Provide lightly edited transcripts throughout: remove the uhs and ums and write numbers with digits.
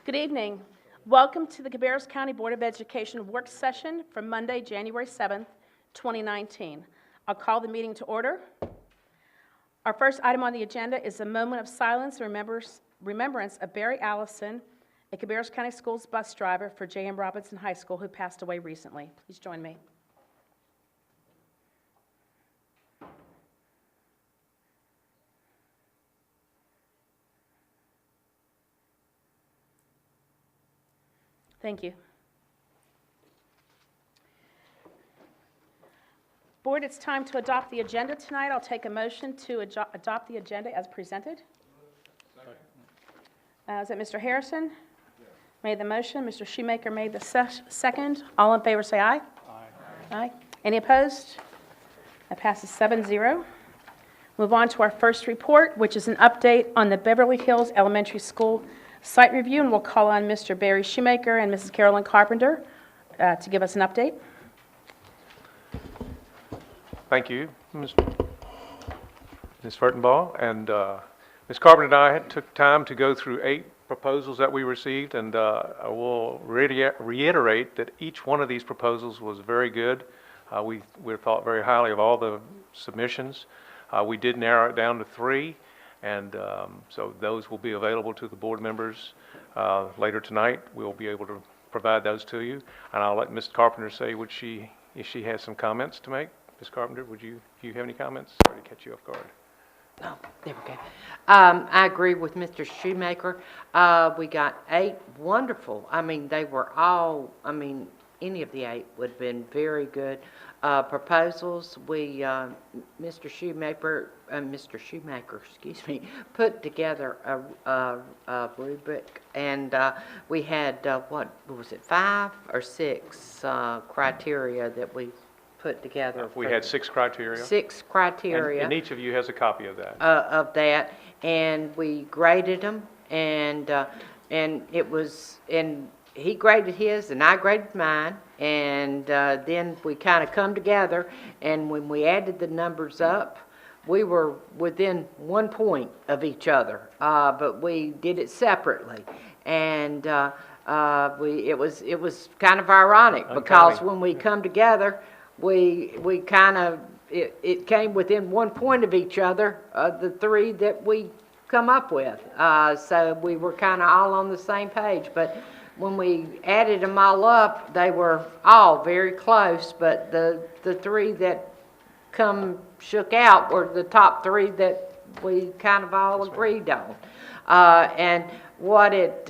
Good evening. Welcome to the Cabarrus County Board of Education work session for Monday, January 7th, 2019. I'll call the meeting to order. Our first item on the agenda is a moment of silence in remembrance of Barry Allison, a Cabarrus County Schools bus driver for J.M. Robinson High School who passed away recently. Please join me. Thank you. Board, it's time to adopt the agenda tonight. I'll take a motion to adopt the agenda as presented. Is that Mr. Harrison? Yes. Made the motion. Mr. Shoemaker made the second. All in favor say aye. Aye. Aye. Any opposed? That passes 7-0. Move on to our first report, which is an update on the Beverly Hills Elementary School site review, and we'll call on Mr. Barry Shoemaker and Mrs. Carolyn Carpenter to give us an update. Thank you, Ms. Furtenbaugh. And Ms. Carpenter and I took time to go through 8 proposals that we received, and I will reiterate that each one of these proposals was very good. We thought very highly of all the submissions. We did narrow it down to 3. And so those will be available to the board members later tonight. We'll be able to provide those to you. And I'll let Ms. Carpenter say if she has some comments to make. Ms. Carpenter, do you have any comments? Sorry to catch you off guard. No, there we go. I agree with Mr. Shoemaker. We got 8 wonderful. I mean, they were all, any of the 8 would have been very good proposals. Mr. Shoemaker, excuse me, put together a rubric, and we had, what was it, 5 or 6 criteria that we put together. We had 6 criteria. 6 criteria. And each of you has a copy of that. And we graded them, and it was, and he graded his and I graded mine, and then we kind of come together, and when we added the numbers up, we were within 1 point of each other, but we did it separately, and it was kind of ironic because when we come together, we kind of it came within 1 point of each other, the 3 that we come up with, so we were kind of all on the same page, but when we added them all up, they were all very close, but the 3 that shook out were the top 3 that we kind of all agreed on. And what it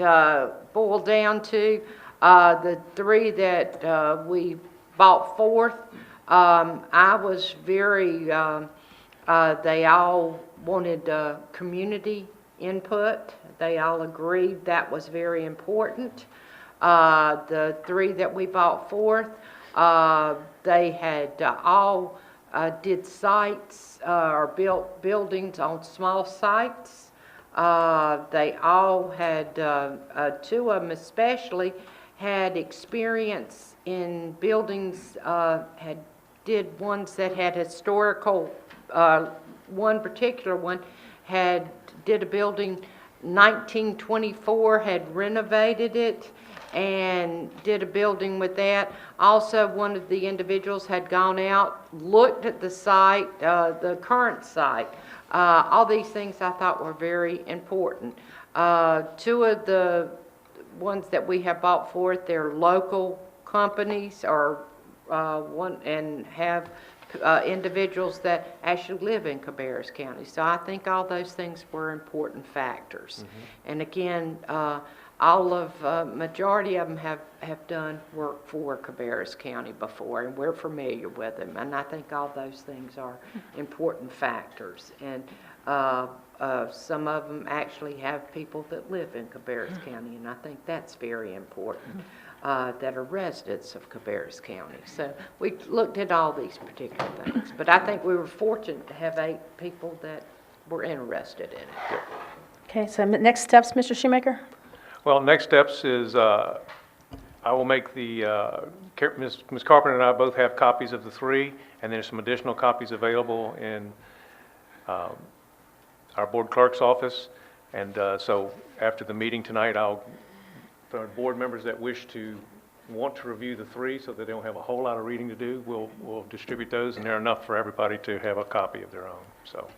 boiled down to, the 3 that we brought forth, I was very, they all wanted community input. They all agreed that was very important. The 3 that we brought forth, they had all did sites or built buildings on small sites. They all had, 2 of them especially, had experience in buildings, did ones that had historical, one particular one did a building 1924, had renovated it and did a building with that. Also, one of the individuals had gone out, looked at the site, the current site. All these things I thought were very important. 2 of the ones that we have brought forth, they're local companies or one and have individuals that actually live in Cabarrus County. So I think all those things were important factors. Mm-hmm. And again, majority of them have done work for Cabarrus County before, and we're familiar with them. And I think all those things are important factors. And some of them actually have people that live in Cabarrus County, and I think that's very important. That are residents of Cabarrus County. So we looked at all these particular things. But I think we were fortunate to have 8 people that were interested in it. Okay, so next steps, Mr. Shoemaker? Well, next steps is I will make the, Ms. Carpenter and I both have copies of the 3, and there's some additional copies available in our board clerk's office. And so after the meeting tonight, I'll for board members that want to review the three so that they don't have a whole lot of reading to do, we'll distribute those, and they're enough for everybody to have a copy of their own, so,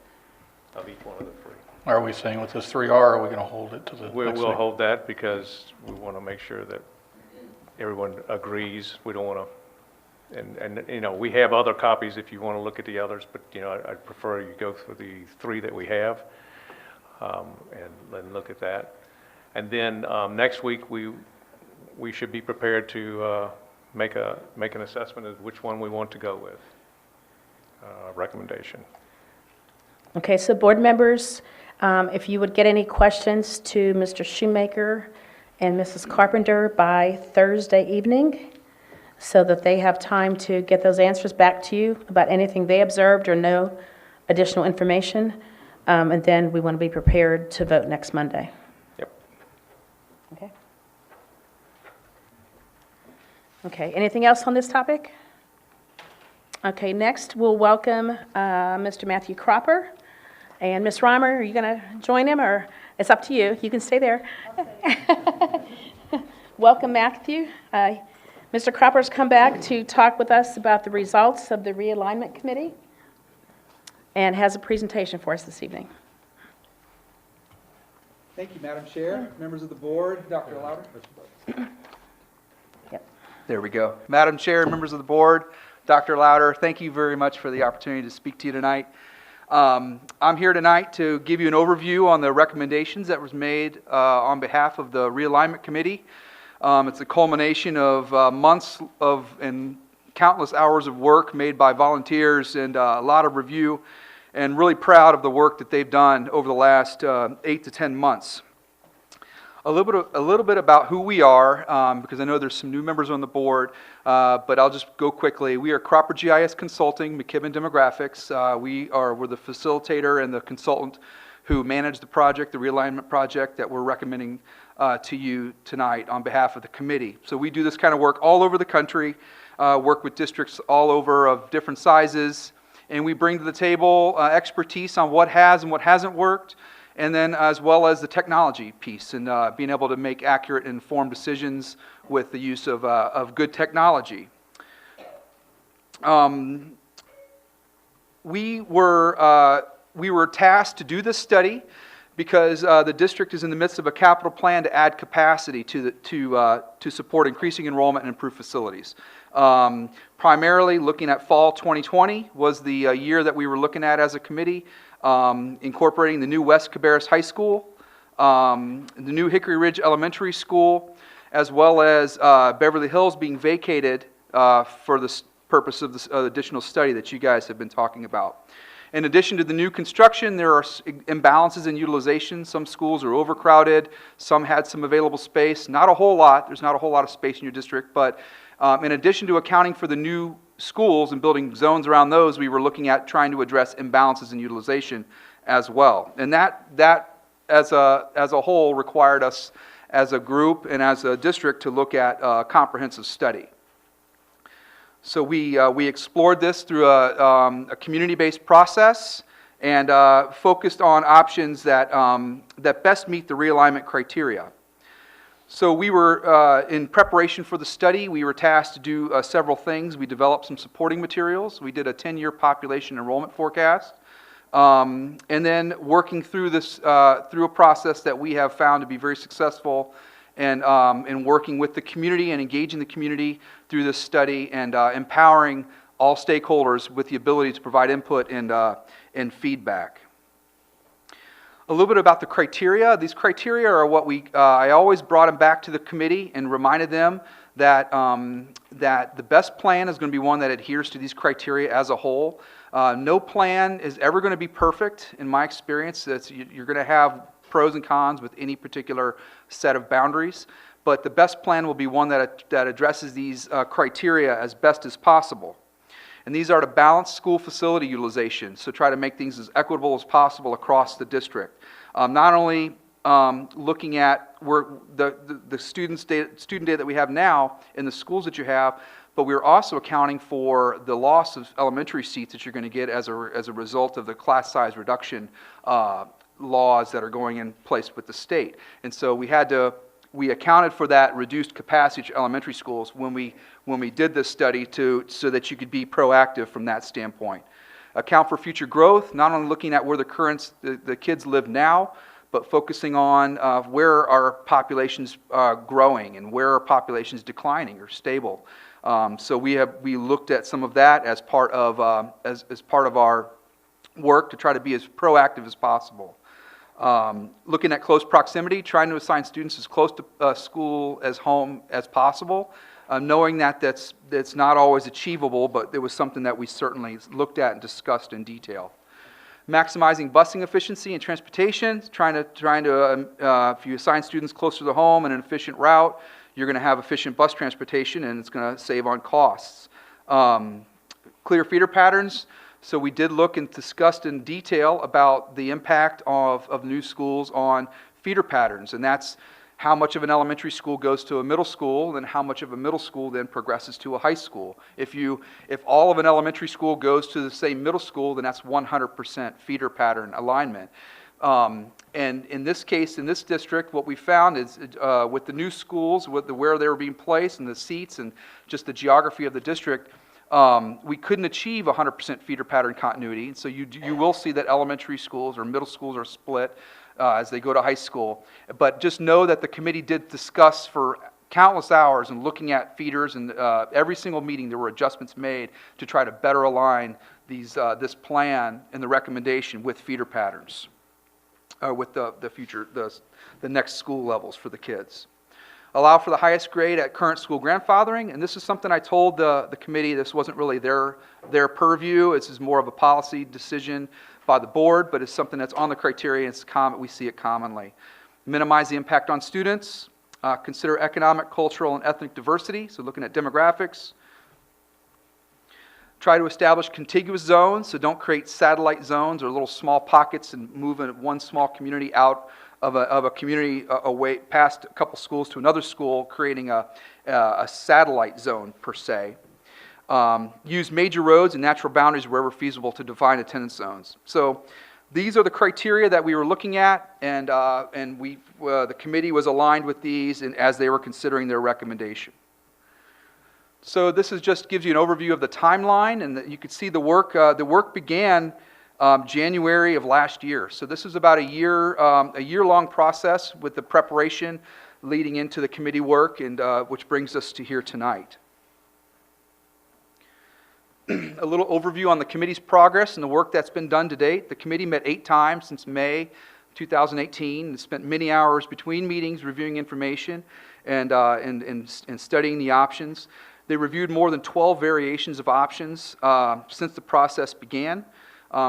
of each one of the three. Are we saying what those three are, or are we going to hold it to the next We'll meeting? hold that because we want to make sure that everyone agrees. We don't want to, and you know, we have other copies if you want to look at the others, but, you know, I'd prefer you go through the three that we have, and then look at that. And then next week, we should be prepared to make an assessment of which one we want to go with, recommendation. Okay, so board members, if you would get any questions to Mr. Shoemaker and Mrs. Carpenter by Thursday evening, so that they have time to get those answers back to you about anything they observed or know additional information, and then we want to be prepared to vote next Monday. Yep. Okay. Okay, anything else on this topic? Okay, next we'll welcome Mr. Matthew Cropper. And Ms. Reimer, are you going to join him, or it's up to you? You can stay there. Welcome, Matthew. Mr. Cropper's come back to talk with us about the results of the Realignment Committee and has a presentation for us this evening. Thank you, Madam Chair, members of the board, Dr. Louder. Yep. There we go. Madam Chair, members of the board, Dr. Louder, thank you very much for the opportunity to speak to you tonight. I'm here tonight to give you an overview on the recommendations that was made on behalf of the Realignment Committee. It's a culmination of months of and countless hours of work made by volunteers and a lot of review, and really proud of the work that they've done over the last 8 to 10 months. A little bit about who we are, because I know there's some new members on the board, but I'll just go quickly. We are Cropper GIS Consulting, McKibben Demographics. We're the facilitator and the consultant who manage the project, the realignment project that we're recommending to you tonight on behalf of the committee. So we do this kind of work all over the country, work with districts all over of different sizes, and we bring to the table expertise on what has and what hasn't worked, and then as well as the technology piece and being able to make accurate and informed decisions with the use of good technology. We were tasked to do this study because the district is in the midst of a capital plan to add capacity to support increasing enrollment and improve facilities. Primarily looking at fall 2020 was the year that we were looking at as a committee, incorporating the new West Cabarrus High School, the new Hickory Ridge Elementary School, as well as Beverly Hills being vacated for the purpose of this additional study that you guys have been talking about. In addition to the new construction, there are imbalances in utilization. Some schools are overcrowded. Some had some available space. Not a whole lot. There's not a whole lot of space in your district. But in addition to accounting for the new schools and building zones around those, we were looking at trying to address imbalances in utilization as well. And that as a whole required us as a group and as a district to look at a comprehensive study. So we explored this through a community-based process and focused on options that best meet the realignment criteria. So we were, in preparation for the study, we were tasked to do several things. We developed some supporting materials. We did a 10-year population enrollment forecast. And then working through this, through a process that we have found to be very successful, and working with the community and engaging the community through this study and empowering all stakeholders with the ability to provide input and feedback. A little bit about the criteria. These criteria are what I always brought them back to the committee and reminded them that, that the best plan is going to be one that adheres to these criteria as a whole. No plan is ever going to be perfect, in my experience. You're going to have pros and cons with any particular set of boundaries, but the best plan will be one that addresses these criteria as best as possible. And these are to balance school facility utilization, so try to make things as equitable as possible across the district. Not only looking at the student data that we have now in the schools that you have, but we're also accounting for the loss of elementary seats that you're going to get as a result of the class size reduction laws that are going in place with the state. And so we had to we accounted for that reduced capacity to elementary schools when we did this study so that you could be proactive from that standpoint. Account for future growth, not only looking at where the kids live now, but focusing on where our population's growing and where our population's declining or stable. So we looked at some of that as part of our work to try to be as proactive as possible. Looking at close proximity, trying to assign students as close to school as home as possible, knowing that that's not always achievable, but it was something that we certainly looked at and discussed in detail. Maximizing busing efficiency and transportation, trying to if you assign students closer to home in an efficient route, you're going to have efficient bus transportation and it's going to save on costs. Clear feeder patterns. So we did look and discussed in detail about the impact of new schools on feeder patterns, and that's how much of an elementary school goes to a middle school and how much of a middle school then progresses to a high school. If all of an elementary school goes to the same middle school, then that's 100% feeder pattern alignment. And in this case, in this district, what we found is with the new schools, where they were being placed and the seats and just the geography of the district, we couldn't achieve 100% feeder pattern continuity. So you will see that elementary schools or middle schools are split as they go to high school. But just know that the committee did discuss for countless hours and looking at feeders, and every single meeting there were adjustments made to try to better align this plan and the recommendation with feeder patterns, with the next school levels for the kids. Allow for the highest grade at current school grandfathering, and this is something I told the committee this wasn't really their purview. This is more of a policy decision by the board, but it's something that's on the criteria, and it's common, we see it commonly. Minimize the impact on students. Consider economic, cultural, and ethnic diversity, so looking at demographics. Try to establish contiguous zones, so don't create satellite zones or little small pockets and move one small community out of a community away past a couple schools to another school, creating a satellite zone per se. Use major roads and natural boundaries wherever feasible to define attendance zones. So these are the criteria that we were looking at, and the committee was aligned with these as they were considering their recommendation. So this just gives you an overview of the timeline, and you can see the work. The work began January of last year. So this is about a year-long process with the preparation leading into the committee work, and which brings us to here tonight. A little overview on the committee's progress and the work that's been done to date. The committee met 8 times since May 2018 and spent many hours between meetings reviewing information and studying the options. They reviewed more than 12 variations of options since the process began.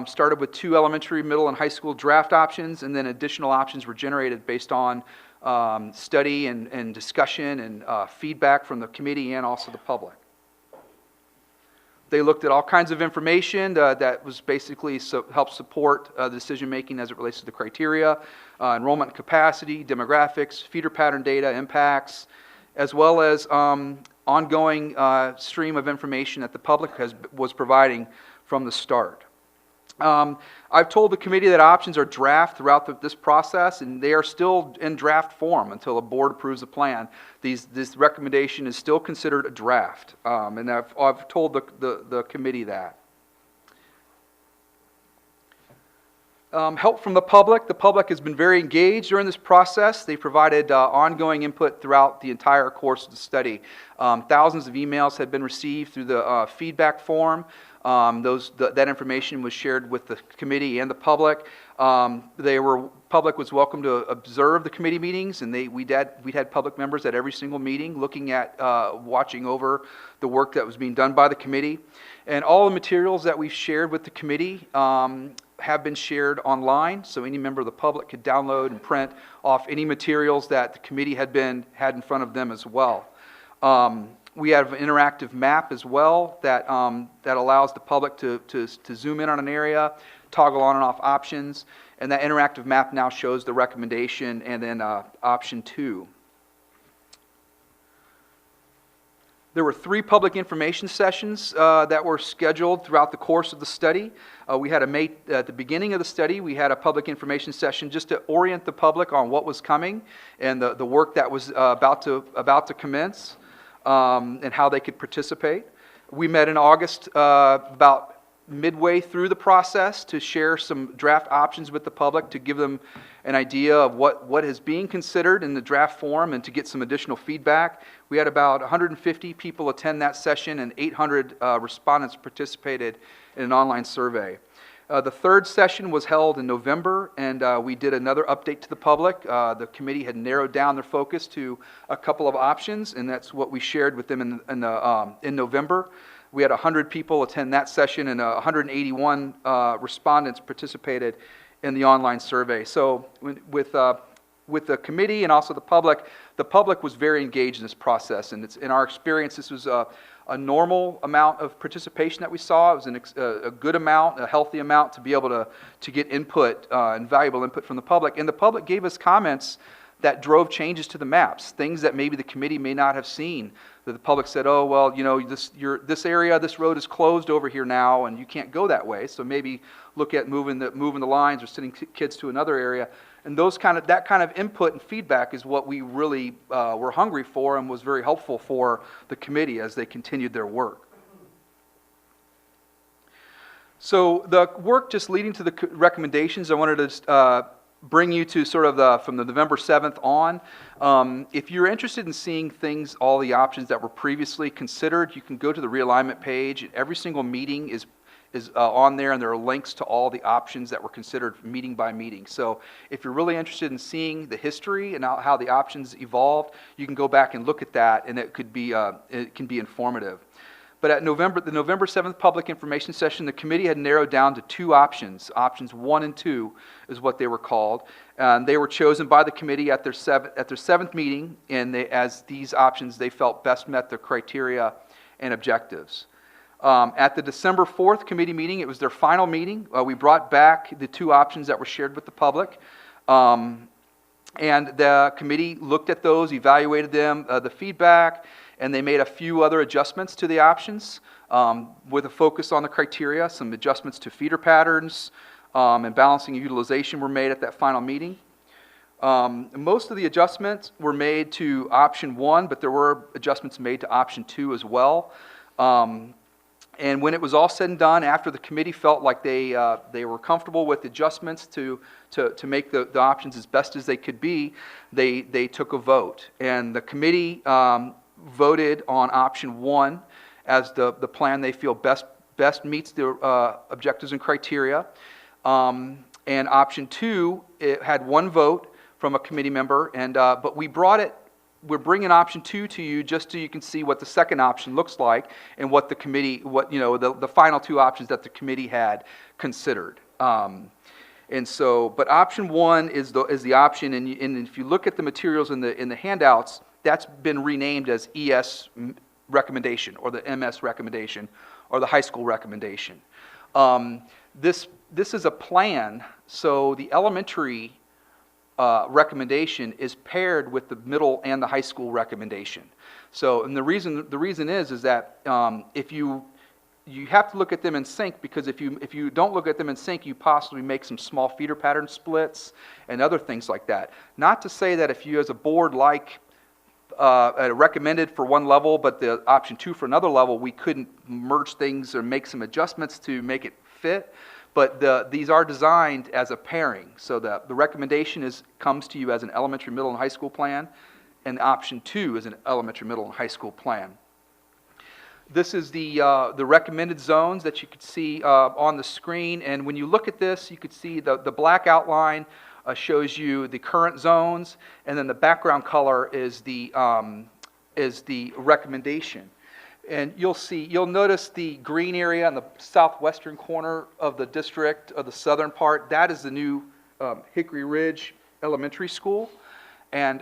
Started with 2 elementary, middle, and high school draft options, and then additional options were generated based on study and discussion and feedback from the committee and also the public. They looked at all kinds of information that was basically helped support the decision making as it relates to the criteria, enrollment capacity, demographics, feeder pattern data, impacts, as well as ongoing stream of information that the public was providing from the start. I've told the committee that options are draft throughout this process, and they are still in draft form until the board approves a plan. This recommendation is still considered a draft, and I've told the committee that. Help from the public. The public has been very engaged during this process. They provided ongoing input throughout the entire course of the study. Thousands of emails have been received through the feedback form. That information was shared with the committee and the public. Public was welcome to observe the committee meetings, and we'd had public members at every single meeting looking at, watching over the work that was being done by the committee. And all the materials that we've shared with the committee have been shared online, so any member of the public could download and print off any materials that the committee had in front of them as well. We have an interactive map as well that allows the public to zoom in on an area, toggle on and off options, and that interactive map now shows the recommendation and then option 2. There were 3 public information sessions that were scheduled throughout the course of the study. We had at the beginning of the study, we had a public information session just to orient the public on what was coming and the work that was about to commence, and how they could participate. We met in August about midway through the process to share some draft options with the public, to give them an idea of what is being considered in the draft form and to get some additional feedback. We had about 150 people attend that session, and 800 respondents participated in an online survey. The 3rd session was held in November, and we did another update to the public. The committee had narrowed down their focus to a couple of options, and that's what we shared with them in November. We had 100 people attend that session, and 181 respondents participated in the online survey. So with the committee and also the public was very engaged in this process. And in our experience, this was a normal amount of participation that we saw. It was a good amount, a healthy amount to be able to get input and valuable input from the public. And the public gave us comments that drove changes to the maps, things that maybe the committee may not have seen. That the public said, oh, well, you know, this area, this road is closed over here now, and you can't go that way. So maybe look at moving the lines or sending kids to another area. And that kind of input and feedback is what we really were hungry for, and was very helpful for the committee as they continued their work. So the work just leading to the recommendations, I wanted to bring you to sort of from the November 7th on. If you're interested in seeing things, all the options that were previously considered, you can go to the realignment page. Every single meeting is on there, and there are links to all the options that were considered meeting by meeting. So if you're really interested in seeing the history and how the options evolved, you can go back and look at that, and it can be informative. But at the November 7th public information session, the committee had narrowed down to 2 options. Options 1 and 2 is what they were called. They were chosen by the committee at their 7th meeting, and as these options they felt best met their criteria and objectives. At the December 4th committee meeting, it was their final meeting. We brought back the 2 options that were shared with the public. And the committee looked at those, evaluated them, the feedback, and they made a few other adjustments to the options with a focus on the criteria. Some adjustments to feeder patterns and balancing utilization were made at that final meeting. Most of the adjustments were made to option 1, but there were adjustments made to option 2 as well. And when it was all said and done, after the committee felt like they were comfortable with adjustments to make the options as best as they could be, they took a vote. And the committee voted on option 1 as the plan they feel best meets their objectives and criteria. And option 2, it had 1 vote from a committee member, and but we're bringing option 2 to you just so you can see what the second option looks like and what the committee, the final 2 options that the committee had considered. And so, but option 1 is the option, and if you look at the materials in the handouts, that's been renamed as ES recommendation, or the MS recommendation, or the high school recommendation. This is a plan, so the elementary recommendation is paired with the middle and the high school recommendation. So, and the reason is that if you have to look at them in sync, because if you don't look at them in sync, you possibly make some small feeder pattern splits and other things like that. Not to say that if you as a board like recommended for one level, but the option 2 for another level, we couldn't merge things or make some adjustments to make it fit. But these are designed as a pairing. So the recommendation comes to you as an elementary, middle, and high school plan, and option 2 is an elementary, middle, and high school plan. This is the recommended zones that you could see on the screen. And when you look at this, you could see the black outline shows you the current zones, and then the background color is the recommendation. And you'll notice the green area in the southwestern corner of the district, of the southern part. That is the new Hickory Ridge Elementary School. And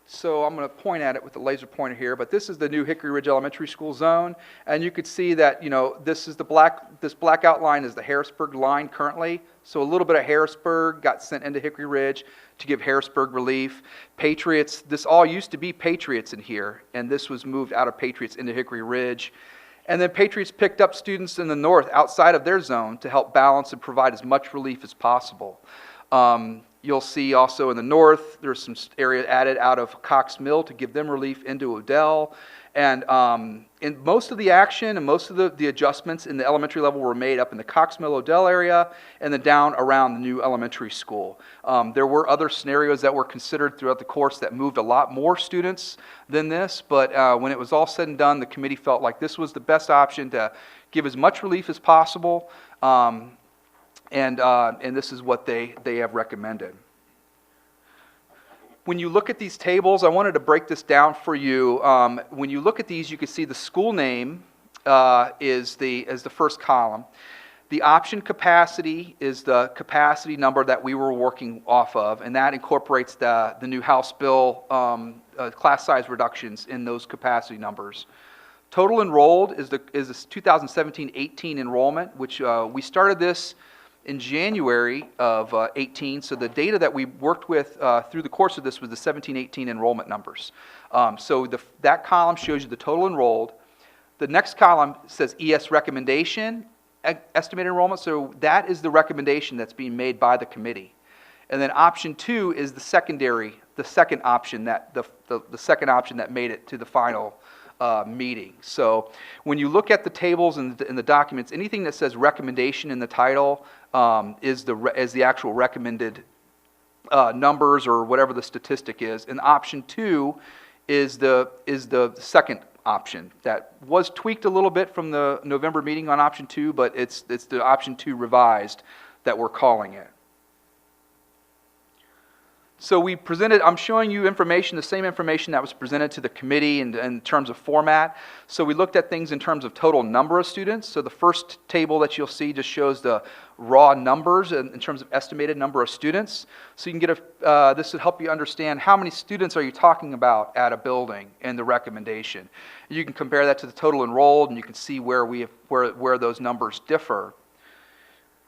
So I'm going to point at it with the laser pointer here, but this is the new Hickory Ridge Elementary School zone, and you could see that, this black outline is the Harrisburg line currently. So a little bit of Harrisburg got sent into Hickory Ridge to give Harrisburg relief. Patriots, this all used to be Patriots in here, and this was moved out of Patriots into Hickory Ridge. And then Patriots picked up students in the north outside of their zone to help balance and provide as much relief as possible. You'll see also in the north, there's some area added out of Cox Mill to give them relief into Odell. And in most of the action and most of the adjustments in the elementary level were made up in the Cox Mill Odell area and then down around the new elementary school. There were other scenarios that were considered throughout the course that moved a lot more students than this, but when it was all said and done, the committee felt like this was the best option to give as much relief as possible. And this is what they have recommended. When you look at these tables, I wanted to break this down for you. When you look at these, you can see the school name is the first column. The option capacity is the capacity number that we were working off of, and that incorporates the new House bill class size reductions in those capacity numbers. Total enrolled is this 2017-18 enrollment, which we started this in January of 18, so the data that we worked with through the course of this was the 17-18 enrollment numbers. So that column shows you the total enrolled. The next column says ES recommendation, estimated enrollment, so that is the recommendation that's being made by the committee. And then option 2 is the second option that made it to the final meeting. So when you look at the tables and the documents, anything that says recommendation in the title is the actual recommended numbers or whatever the statistic is. And option 2 is the second option that was tweaked a little bit from the November meeting on option 2, but it's the option 2 revised that we're calling it. So we presented, I'm showing you information, the same information that was presented to the committee in terms of format. So we looked at things in terms of total number of students. So the first table that you'll see just shows the raw numbers in terms of estimated number of students. So you can get this would help you understand how many students are you talking about at a building in the recommendation. You can compare that to the total enrolled, and you can see where those numbers differ.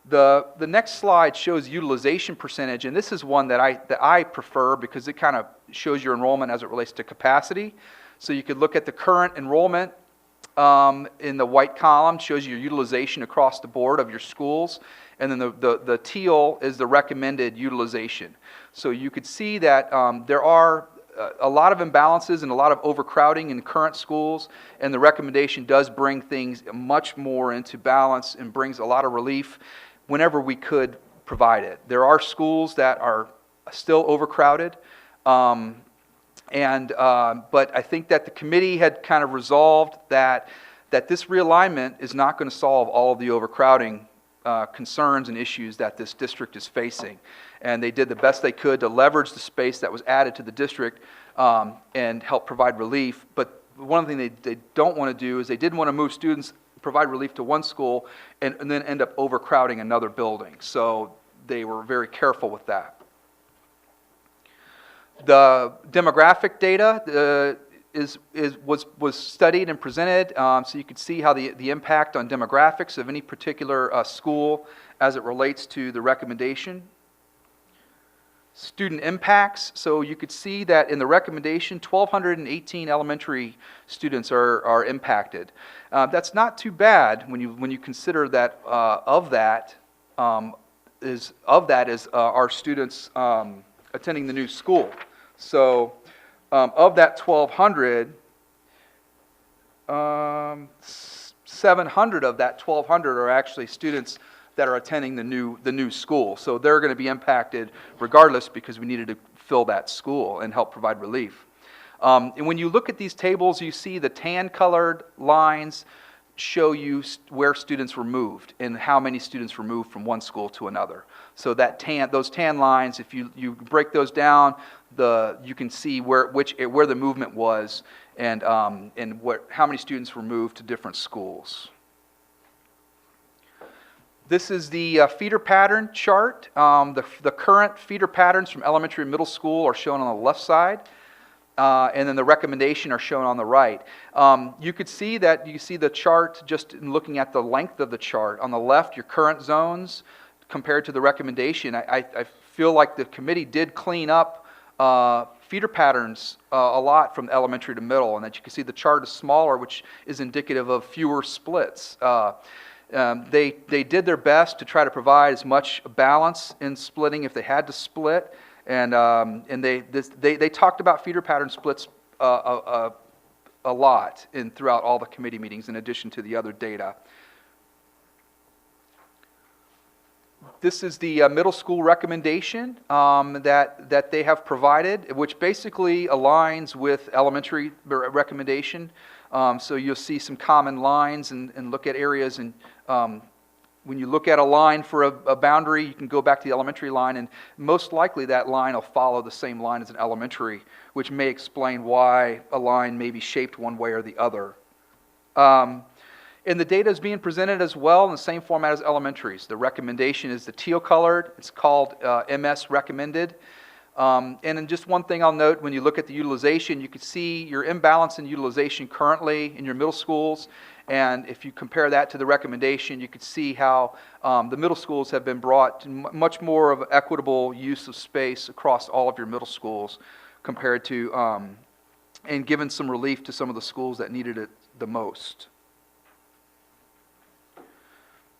The next slide shows utilization percentage, and this is one that I prefer because it kind of shows your enrollment as it relates to capacity. So you could look at the current enrollment in the white column, shows you your utilization across the board of your schools, and then the teal is the recommended utilization. So you could see that there are a lot of imbalances and a lot of overcrowding in current schools, and the recommendation does bring things much more into balance and brings a lot of relief whenever we could provide it. There are schools that are still overcrowded, but I think that the committee had kind of resolved that this realignment is not going to solve all of the overcrowding concerns and issues that this district is facing. And they did the best they could to leverage the space that was added to the district and help provide relief. But one thing they don't want to do is they didn't want to move students, provide relief to one school, and then end up overcrowding another building. So they were very careful with that. The demographic data was studied and presented, so you could see how the impact on demographics of any particular school as it relates to the recommendation. Student impacts, so you could see that in the recommendation, 1,218 elementary students are impacted. That's not too bad when you consider that of that is our students attending the new school. So of that 1,200, 700 of that 1,200 are actually students that are attending the new school. So they're going to be impacted regardless because we needed to fill that school and help provide relief. And when you look at these tables, you see the tan-colored lines show you where students were moved and how many students were moved from one school to another. So those tan lines, if you break those down, you can see where the movement was and how many students were moved to different schools. This is the feeder pattern chart. The current feeder patterns from elementary and middle school are shown on the left side. and then the recommendation are shown on the right. You could see that, you see the chart just in looking at the length of the chart. On the left, your current zones compared to the recommendation. I feel like the committee did clean up feeder patterns a lot from elementary to middle, and that you can see the chart is smaller, which is indicative of fewer splits. They did their best to try to provide as much balance in splitting if they had to split, and they talked about feeder pattern splits a lot throughout all the committee meetings, in addition to the other data. This is the middle school recommendation that they have provided, which basically aligns with elementary recommendation. So you'll see some common lines and look at areas. And when you look at a line for a boundary, you can go back to the elementary line, and most likely that line will follow the same line as an elementary, which may explain why a line may be shaped one way or the other. And the data is being presented as well in the same format as elementaries. The recommendation is the teal colored. It's called MS recommended. And then just one thing I'll note, when you look at the utilization, you can see your imbalance in utilization currently in your middle schools. And if you compare that to the recommendation, you can see how the middle schools have been brought to much more of equitable use of space across all of your middle schools compared to, and given some relief to some of the schools that needed it the most.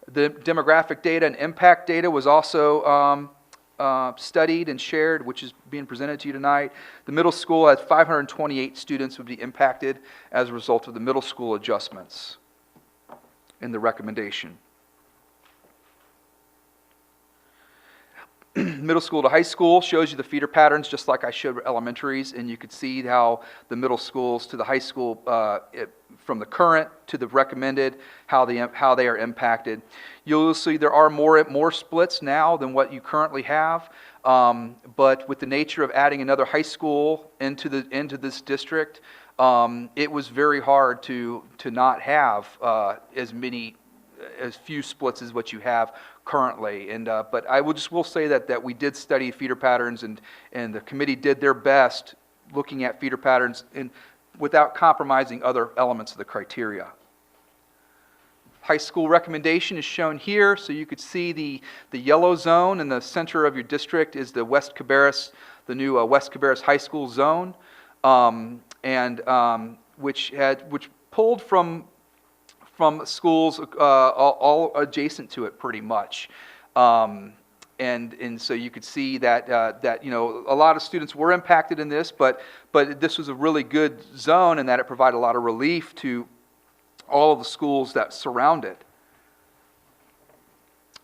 The demographic data and impact data was also studied and shared, which is being presented to you tonight. The middle school had 528 students would be impacted as a result of the middle school adjustments in the recommendation. Middle school to high school shows you the feeder patterns, just like I showed elementaries, and you could see how the middle schools to the high school, from the current to the recommended, how they are impacted. You'll see there are more splits now than what you currently have, but with the nature of adding another high school into this district, it was very hard to not have as few splits as what you have currently. And but I will say that we did study feeder patterns, and the committee did their best looking at feeder patterns without compromising other elements of the criteria. High school recommendation is shown here, so you could see the yellow zone in the center of your district is the West Cabarrus, the new West Cabarrus High School zone, which pulled from schools all adjacent to it pretty much. And so you could see that a lot of students were impacted in this, but this was a really good zone in that it provided a lot of relief to all of the schools that surround it.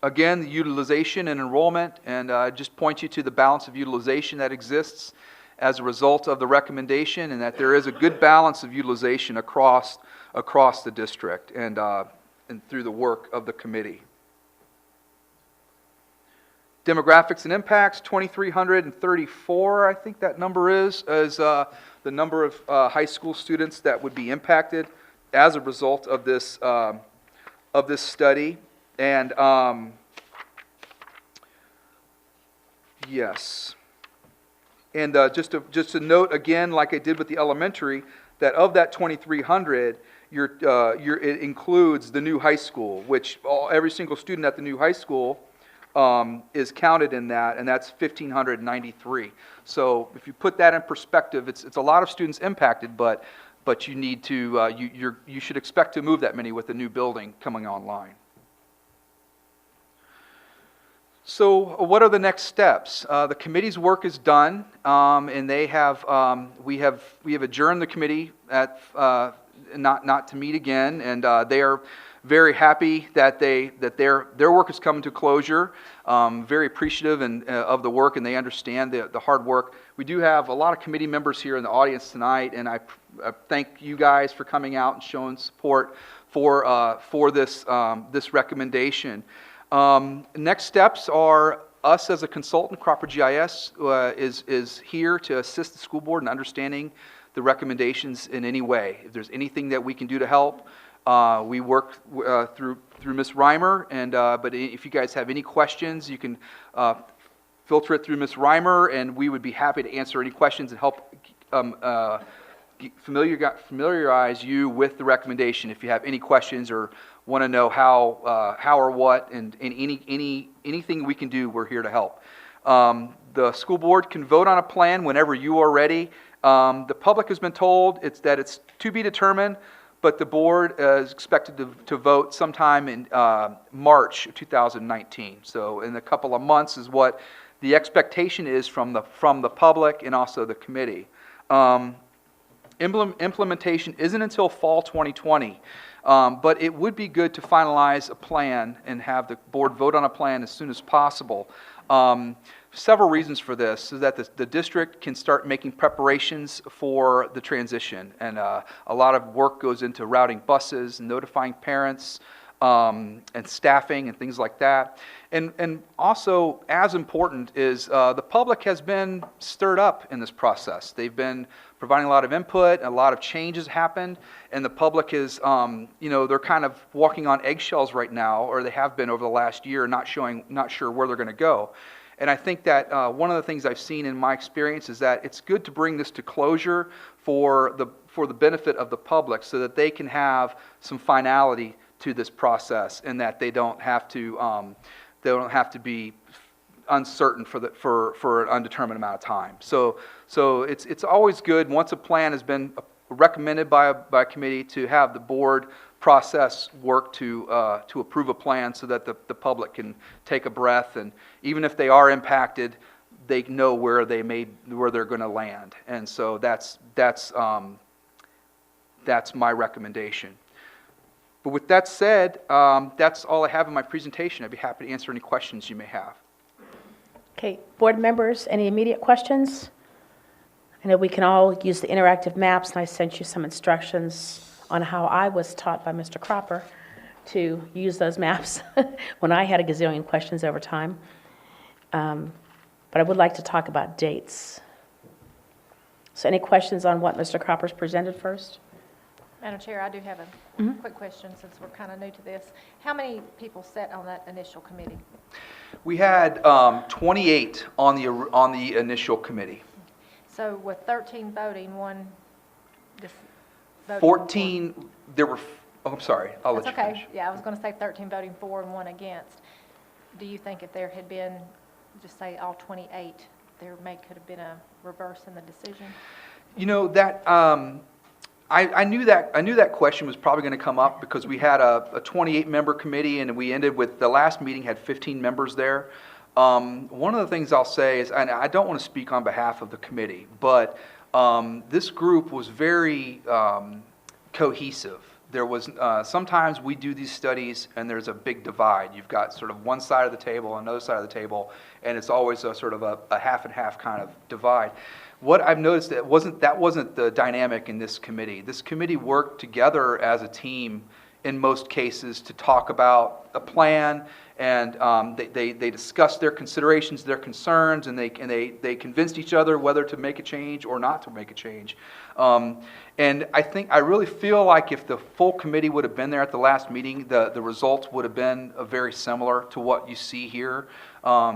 Again, the utilization and enrollment, and just point you to the balance of utilization that exists as a result of the recommendation, and that there is a good balance of utilization across the district and through the work of the committee. Demographics and impacts, 2,334, I think that number is the number of high school students that would be impacted as a result of this study. And yes. And just to note again, like I did with the elementary, that of that 2,300, it includes the new high school, which every single student at the new high school is counted in that, and that's 1,593. So if you put that in perspective, it's a lot of students impacted, but you need to you should expect to move that many with the new building coming online. So what are the next steps? The committee's work is done, and we have adjourned the committee not to meet again, and they are very happy that their work has come to closure. Very appreciative of the work, and they understand the hard work. We do have a lot of committee members here in the audience tonight, and I thank you guys for coming out and showing support for this recommendation. Next steps are us as a consultant. Cropper GIS is here to assist the school board in understanding the recommendations in any way. If there's anything that we can do to help, we work through Ms. Reimer, but if you guys have any questions, you can filter it through Ms. Reimer, and we would be happy to answer any questions and help familiarize you with the recommendation. If you have any questions or want to know how or what, and anything we can do, we're here to help. The school board can vote on a plan whenever you are ready. The public has been told that it's to be determined, but the board is expected to vote sometime in March of 2019. So in a couple of months is what the expectation is from the public and also the committee. Implementation isn't until fall 2020, but it would be good to finalize a plan and have the board vote on a plan as soon as possible. Several reasons for this, so that the district can start making preparations for the transition. And a lot of work goes into routing buses, notifying parents, and staffing and things like that. And also, as important is the public has been stirred up in this process. They've been providing a lot of input, a lot of changes happened, and the public is, they're kind of walking on eggshells right now, or they have been over the last year, not sure where they're going to go. And I think that one of the things I've seen in my experience is that it's good to bring this to closure for the benefit of the public, so that they can have some finality to this process, and that they don't have to be uncertain for an undetermined amount of time. So it's always good once a plan has been recommended by a committee to have the board process work to approve a plan, so that the public can take a breath, and even if they are impacted, they know where they're going to land. And so that's my recommendation. But with that said, that's all I have in my presentation. I'd be happy to answer any questions you may have. Okay, board members, any immediate questions? I know we can all use the interactive maps, and I sent you some instructions on how I was taught by Mr. Cropper to use those maps when I had a gazillion questions over time. But I would like to talk about dates. So any questions on what Mr. Cropper's presented first? Madam Chair, I do have a quick question, since we're kind of new to this. How many people sat on that initial committee? We had 28 on the initial committee. So with 13 voting, one just voting 14, there were, I'm sorry, I'll let That's you okay. finish. Yeah, I was going to say 13 voting for and one against. Do you think if there had been, just say all 28, there could have been a reverse in the decision? You know, that I knew that question was probably going to come up, because we had a 28-member committee, and we ended with the last meeting had 15 members there. One of the things I'll say is, and I don't want to speak on behalf of the committee, but this group was very cohesive. There was sometimes we do these studies and there's a big divide. You've got sort of one side of the table, another side of the table, and it's always a sort of a half and half kind of divide. What I've noticed that wasn't the dynamic in this committee. This committee worked together as a team in most cases to talk about a plan, and they discussed their considerations, their concerns, and they convinced each other whether to make a change or not to make a change. And I really feel like if the full committee would have been there at the last meeting, the results would have been very similar to what you see here,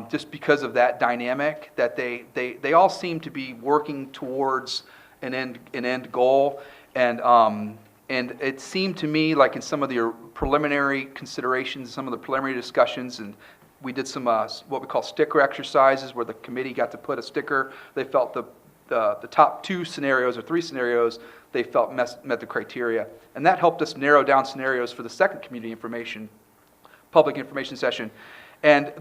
just because of that dynamic, that they all seem to be working towards an end goal. And it seemed to me like in some of the preliminary considerations, some of the preliminary discussions, and we did some what we call sticker exercises, where the committee got to put a sticker. They felt the top 2 scenarios or 3 scenarios they felt met the criteria, and that helped us narrow down scenarios for the second public information session. And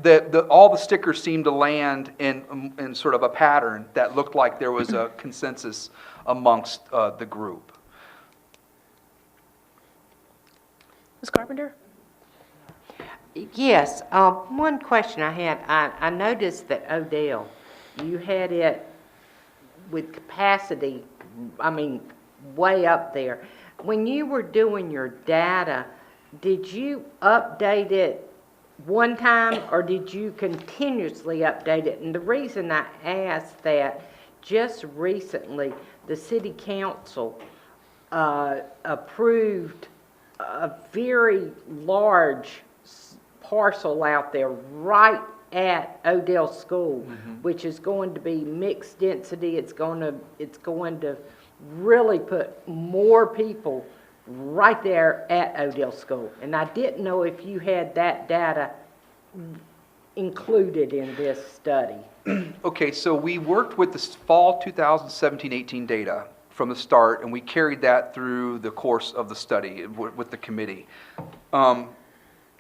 all the stickers seemed to land in sort of a pattern that looked like there was a consensus amongst the group. Ms. Carpenter? Yes, one question I had, I noticed that Odell, you had it with capacity, way up there. When you were doing your data, did you update it one time, or did you continuously update it? And the reason I asked that, just recently, the city council approved a very large parcel out there right at Odell School, which is going to be mixed density. It's going to really put more people right there at Odell School. And I didn't know if you had that data included in this study. Okay, so we worked with the fall 2017-18 data from the start, and we carried that through the course of the study with the committee.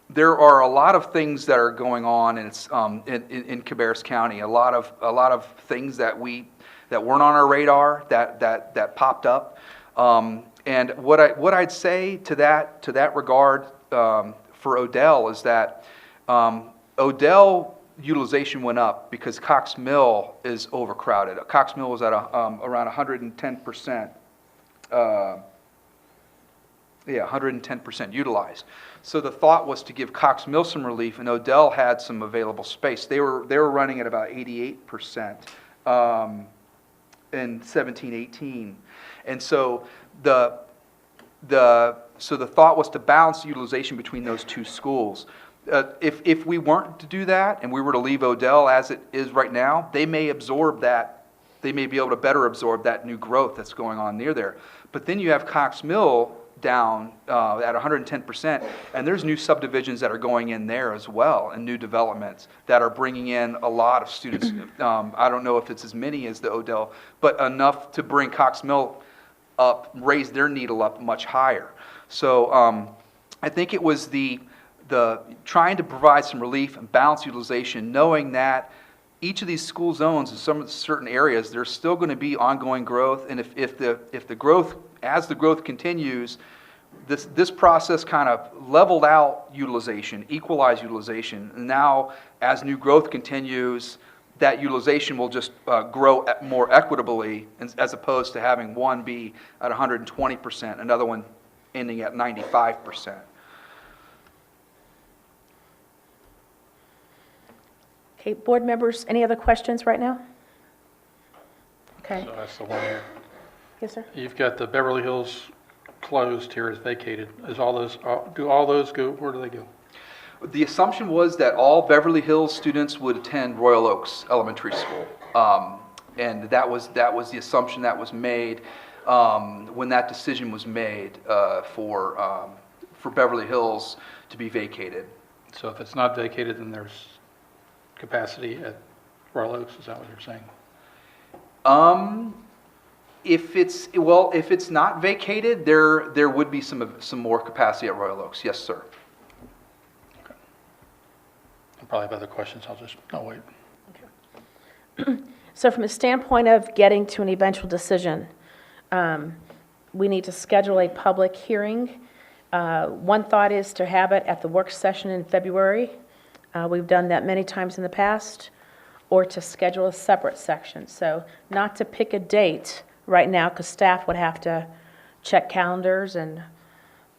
There are a lot of things that are going on in Cabarrus County. A lot of things that weren't on our radar that popped up. And what I'd say to that regard for Odell is that Odell utilization went up because Cox Mill is overcrowded. Cox Mill was at around 110%. 110% utilized. So the thought was to give Cox Mill some relief, and Odell had some available space. They were running at about 88% in 17-18, and so the thought was to balance the utilization between those two schools. If we weren't to do that, and we were to leave Odell as it is right now, they may absorb that. They may be able to better absorb that new growth that's going on near there. But then you have Cox Mill down at 110%, and there's new subdivisions that are going in there as well, and new developments that are bringing in a lot of students. I don't know if it's as many as the Odell, but enough to bring Cox Mill up, raise their needle up much higher. So I think it was the trying to provide some relief and balance utilization, knowing that each of these school zones in some certain areas, there's still going to be ongoing growth, and if the growth, as the growth continues, this process kind of leveled out utilization, equalized utilization. And now, as new growth continues, that utilization will just grow more equitably, as opposed to having one be at 120%, another one ending at 95%. Okay, board members, any other questions right now? Okay, So that's the one here. yes, sir. You've got the Beverly Hills closed here, is vacated. Do all those go, where do they go? The assumption was that all Beverly Hills students would attend Royal Oaks Elementary School. And that was the assumption that was made when that decision was made for Beverly Hills to be vacated. So if it's not vacated, then there's capacity at Royal Oaks, is that what you're saying? If it's not vacated, there would be some more capacity at Royal Oaks. Yes, sir. Okay. I probably have other questions, I'll wait. So from a standpoint of getting to an eventual decision, we need to schedule a public hearing. One thought is to have it at the work session in February. We've done that many times in the past, or to schedule a separate section. So not to pick a date right now, because staff would have to check calendars and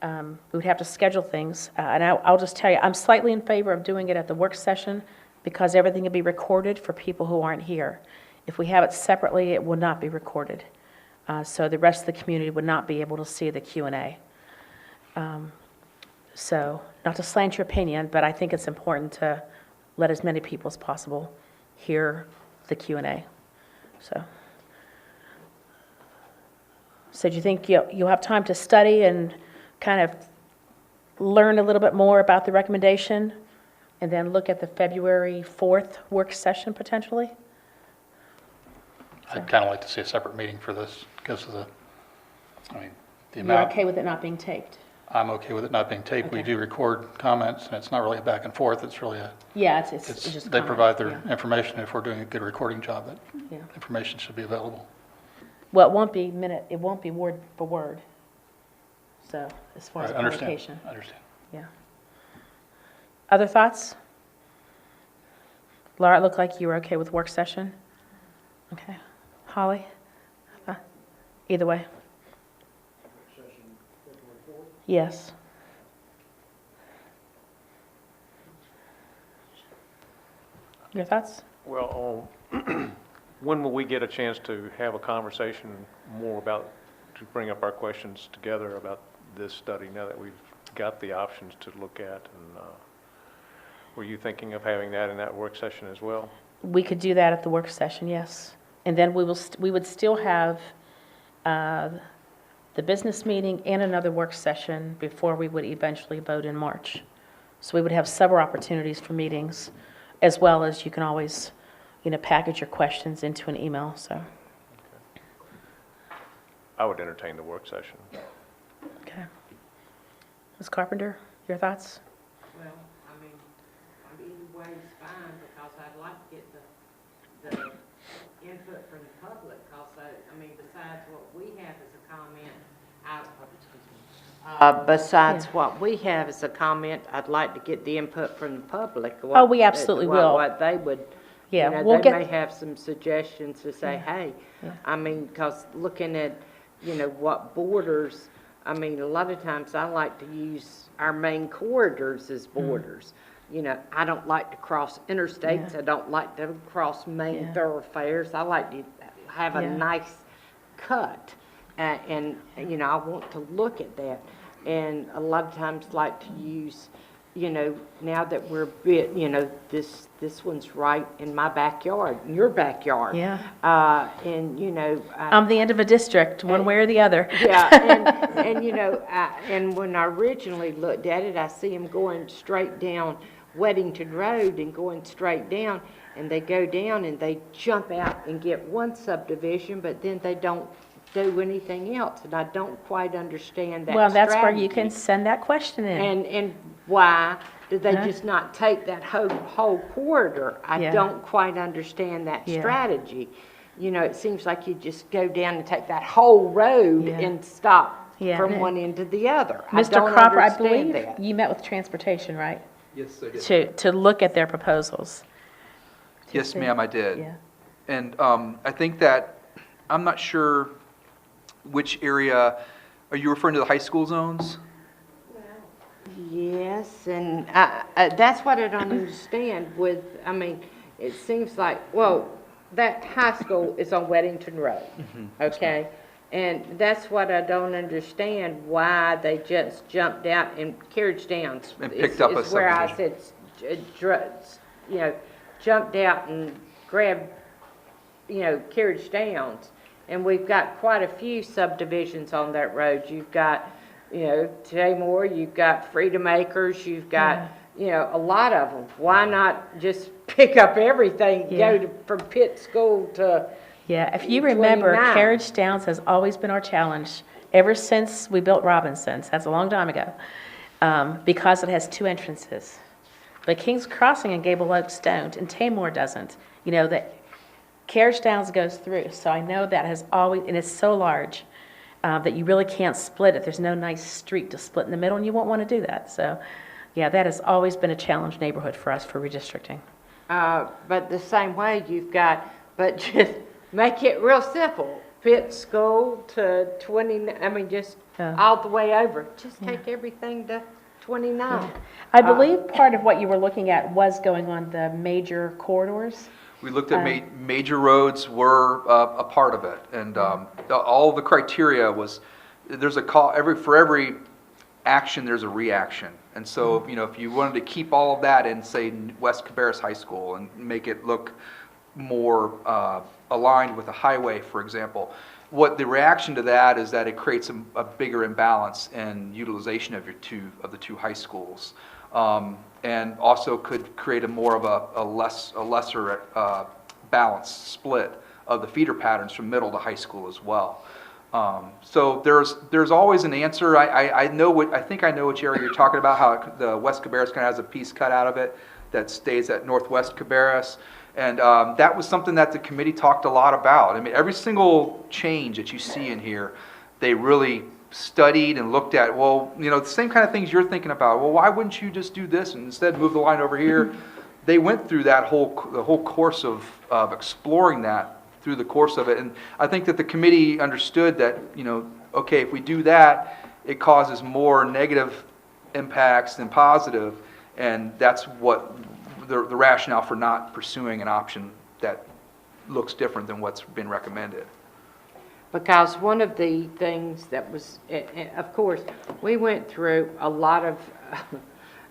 we would have to schedule things. And I'll just tell you, I'm slightly in favor of doing it at the work session because everything will be recorded for people who aren't here. If we have it separately, it will not be recorded. So the rest of the community would not be able to see the Q&A. So, not to slant your opinion, but I think it's important to let as many people as possible hear the Q&A. So do you think you'll have time to study and kind of learn a little bit more about the recommendation and then look at the February 4th work session potentially? I'd kind of like to see a separate meeting for this because of the You're amount. okay with it not being taped? I'm okay with it not being taped. We Okay. do record comments, and it's not really a back and forth. It's really Yeah, it's just they comment, provide their yeah. information. If we're doing a good recording job, that Yeah. information should be available. Well, it won't be word for word. So, as far as I understand. publication. I understand. Yeah. Other thoughts? Laura, it looked like you were okay with work session? Okay. Holly? Either way. Yes. Your thoughts? Well, when will we get a chance to have a conversation more about, to bring up our questions together about this study now that we've got the options to look at? And Were you thinking of having that in that work session as well? We could do that at the work session, yes. And then we would still have the business meeting and another work session before we would eventually vote in March. So we would have several opportunities for meetings, as well as you can always, package your questions into an email, so. I would entertain the work session. Okay. Ms. Carpenter, your thoughts? Well, I mean, either way is fine, because I'd like to get the input from the public, because, besides what we have as a comment, what we have as a comment, I'd like to get the input from the public. Oh, we absolutely will. What they would, Yeah, we'll they get. may have some suggestions to say, hey, because looking at, what borders, a lot of times I like to use our main corridors as borders. I don't like to cross interstates. I don't like to cross main thoroughfares. I like to have a nice cut. And I want to look at that. And a lot of times like to use, now that we're this one's right in my backyard, in your backyard. Yeah. I'm the end of a district, one way or the other. Yeah, and when I originally looked at it, I see them going straight down Weddington Road and going straight down, and they go down and they jump out and get one subdivision, but then they don't do anything else, and I don't quite understand that Well, that's where you strategy. can send that question in. And why did they just not take that whole corridor? I don't quite understand that strategy. It seems like you just go down and take that whole road and stop from one end to the other. Mr. Cropper, I understand believe that. you met with transportation, right? Yes, I did. To look at their proposals. Yes, ma'am, I did. Yeah. And I think that, I'm not sure which area, are you referring to the high school zones? Yes, and that's what I don't understand with, it seems like, that high school is on Weddington Road, okay? And that's what I don't understand, why they just jumped out and Carriage Downs. And picked up a is where I said, jumped out and grabbed, Carriage Downs. And we've got quite a few subdivisions on that road. You've got, Taymor, you've got Freedom Acres, you've got, a lot of them. Why not just pick up everything, from Pitt School to Yeah, if you remember, 29. Carriage Downs has always been our challenge ever since we built Robinson's. That's a long time ago, because it has two entrances. But Kings Crossing and Gable Oaks don't, and Taymor doesn't. That Carriage Downs goes through, so I know that has always, and it's so large that you really can't split it. There's no nice street to split in the middle, and you won't want to do that. So, yeah, that has always been a challenge neighborhood for us for redistricting. but the same way but just make it real simple. Pitt School to 29, just all the way over. Just take everything to 29. I believe part of what you were looking at was going on the major corridors. We looked at major roads were a part of it, and all the criteria was, there's a call, for every action, there's a reaction. And so, if you wanted to keep all of that in, say, West Cabarrus High School and make it look more aligned with a highway, for example, what the reaction to that is that it creates a bigger imbalance in utilization of the two high schools. And also could create a more of a lesser balanced split of the feeder patterns from middle to high school as well. So there's always an answer. I think I know which area you're talking about, how the West Cabarrus kind of has a piece cut out of it that stays at Northwest Cabarrus. And that was something that the committee talked a lot about. Every single change that you see in here, they really studied and looked at, the same kind of things you're thinking about. Well, why wouldn't you just do this and instead move the line over here? They went through the whole course of exploring that through the course of it. And I think that the committee understood that, okay, if we do that, it causes more negative impacts than positive. And that's what the rationale for not pursuing an option that looks different than what's been recommended. Because one of the things that was, of course, we went through a lot of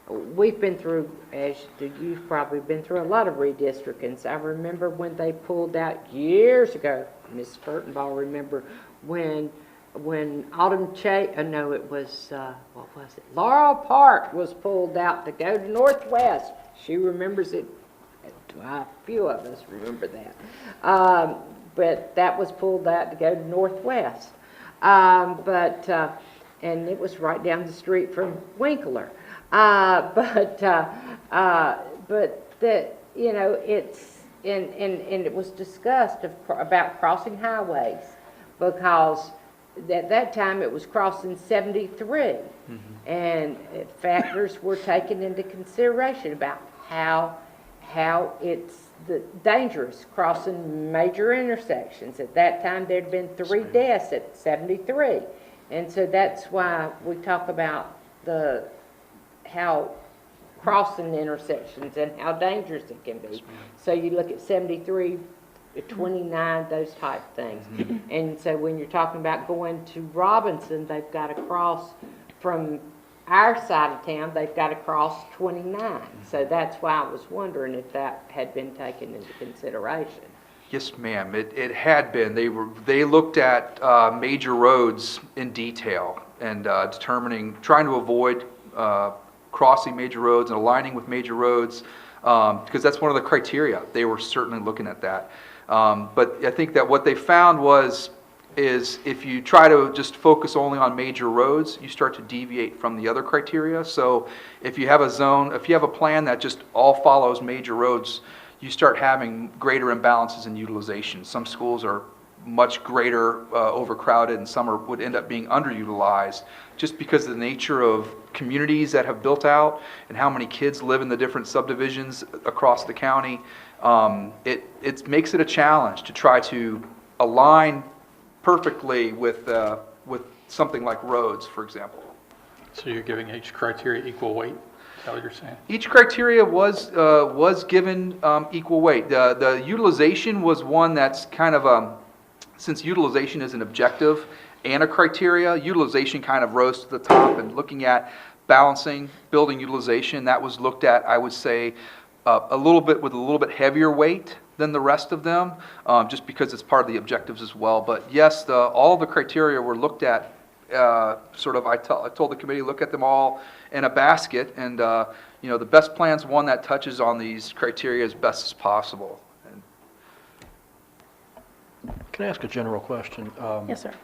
we've been through, as you've probably been through, a lot of redistrictings. I remember when they pulled out years ago, Ms. Furtenball remember when Autumn no, it was, what was it? Laurel Park was pulled out to go to Northwest. She remembers it. A few of us remember that. But that was pulled out to go to Northwest. And it was right down the street from Winkler. But that, you know, it's, and it was discussed about crossing highways, because at that time it was crossing 73. And factors were taken into consideration about how it's dangerous crossing major intersections. At that time, there'd been 3 deaths at 73. And so that's why we talk about how crossing intersections and how dangerous it can be. So you look at 73, 29, those type things. And so when you're talking about going to Robinson, they've got to cross from our side of town, they've got to cross 29. So that's why I was wondering if that had been taken into consideration. Yes, ma'am, it had been. They looked at major roads in detail and trying to avoid crossing major roads and aligning with major roads, because that's one of the criteria. They were certainly looking at that. But I think that what they found is if you try to just focus only on major roads, you start to deviate from the other criteria. So if you have a plan that just all follows major roads, you start having greater imbalances in utilization. Some schools are much greater overcrowded, and some would end up being underutilized just because of the nature of communities that have built out and how many kids live in the different subdivisions across the county. It makes it a challenge to try to align perfectly with something like roads, for example. So you're giving each criteria equal weight? Is that what you're saying? Each criteria was given equal weight. The utilization was one that's kind of, since utilization is an objective and a criteria, utilization kind of rose to the top, and looking at balancing building utilization, that was looked at, I would say, a little bit heavier weight than the rest of them, just because it's part of the objectives as well. But yes, all the criteria were looked at. I told the committee, look at them all in a basket, and the best plan's one that touches on these criteria as best as possible. Can I ask a general question? Yes, sir.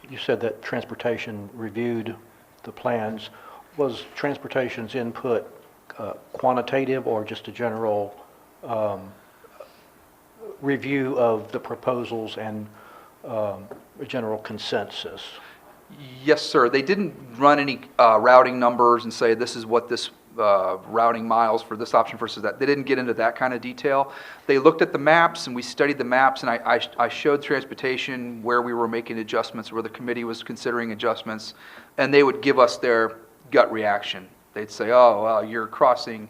You said that transportation reviewed the plans. Was transportation's input quantitative or just a general review of the proposals and a general consensus? Yes, sir. They didn't run any routing numbers and say this is what this routing miles for this option versus that. They didn't get into that kind of detail. They looked at the maps, and we studied the maps, and I showed transportation where we were making adjustments, where the committee was considering adjustments, and they would give us their gut reaction. They'd say, oh, well, you're crossing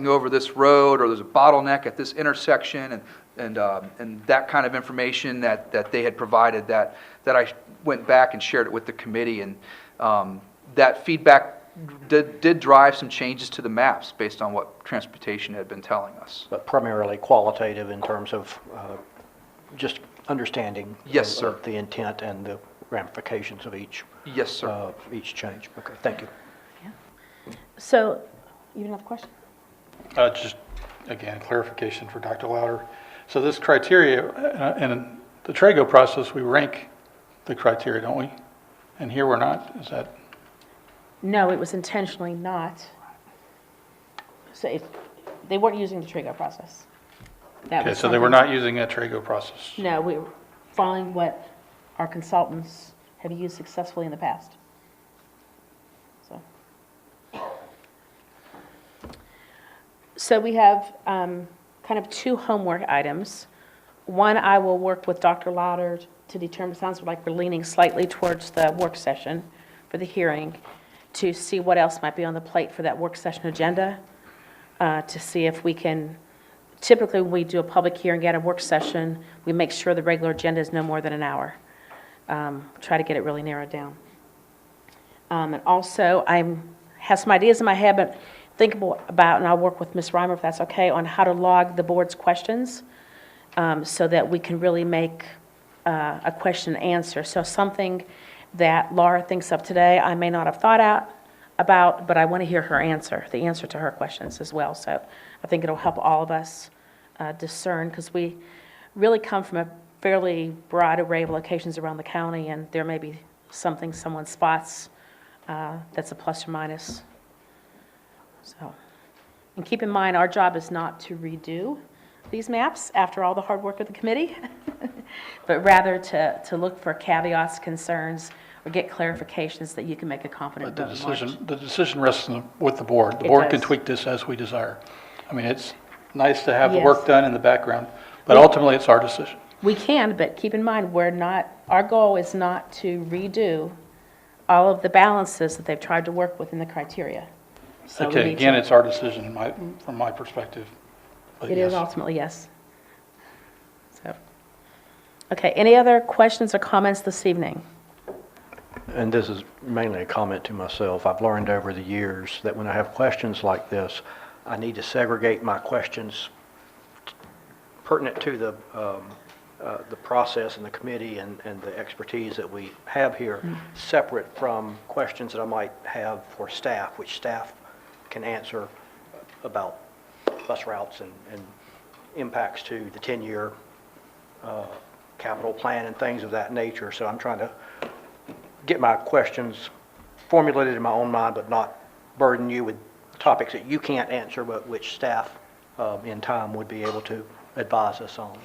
over this road, or there's a bottleneck at this intersection, and that kind of information that they had provided that I went back and shared it with the committee, and that feedback did drive some changes to the maps based on what transportation had been telling us. But primarily qualitative in terms of just understanding Yes, sir. of the intent and the ramifications of each Yes, sir. each change. Okay, thank you. So, you have another question? Just, again, clarification for Dr. Louder. So this criteria, in the Trago process, we rank the criteria, don't we? And here we're not, is that? No, it was intentionally not. So they weren't using the Trigo process. That Okay, was so they were something- not using a Trago process. No, we were following what our consultants have used successfully in the past. So we have kind of 2 homework items. One, I will work with Dr. Lauder to determine, sounds like we're leaning slightly towards the work session for the hearing, to see what else might be on the plate for that work session agenda, to see if we can, typically when we do a public hearing at a work session, we make sure the regular agenda is no more than an hour. Try to get it really narrowed down. And also, I have some ideas in my head, but think about, and I'll work with Ms. Reimer if that's okay, on how to log the board's questions so that we can really make a question and answer. So something that Laura thinks of today, I may not have thought out about, but I want to hear her answer, the answer to her questions as well. So I think it'll help all of us discern, because we really come from a fairly broad array of locations around the county, and there may be something someone spots that's a plus or minus. So, and keep in mind, our job is not to redo these maps after all the hard work of the committee, but rather to look for caveats, concerns, or get clarifications that you can make a confident But vote in March. the decision rests with the board. The It board can does. tweak this as we desire. I mean, it's nice to have the Yes. work done in the background, but ultimately, it's our decision. We can, but keep in mind, our goal is not to redo all of the balances that they've tried to work with in the criteria. So we Okay, need again, to- it's our decision from my perspective. But It is yes. ultimately, yes. So, okay, any other questions or comments this evening? And this is mainly a comment to myself. I've learned over the years that when I have questions like this, I need to segregate my questions pertinent to the process and the committee and the expertise that we have here, separate from questions that I might have for staff, which staff can answer about bus routes and impacts to the 10-year capital plan and things of that nature. So I'm trying to get my questions formulated in my own mind, but not burden you with topics that you can't answer, but which staff in time would be able to advise us on.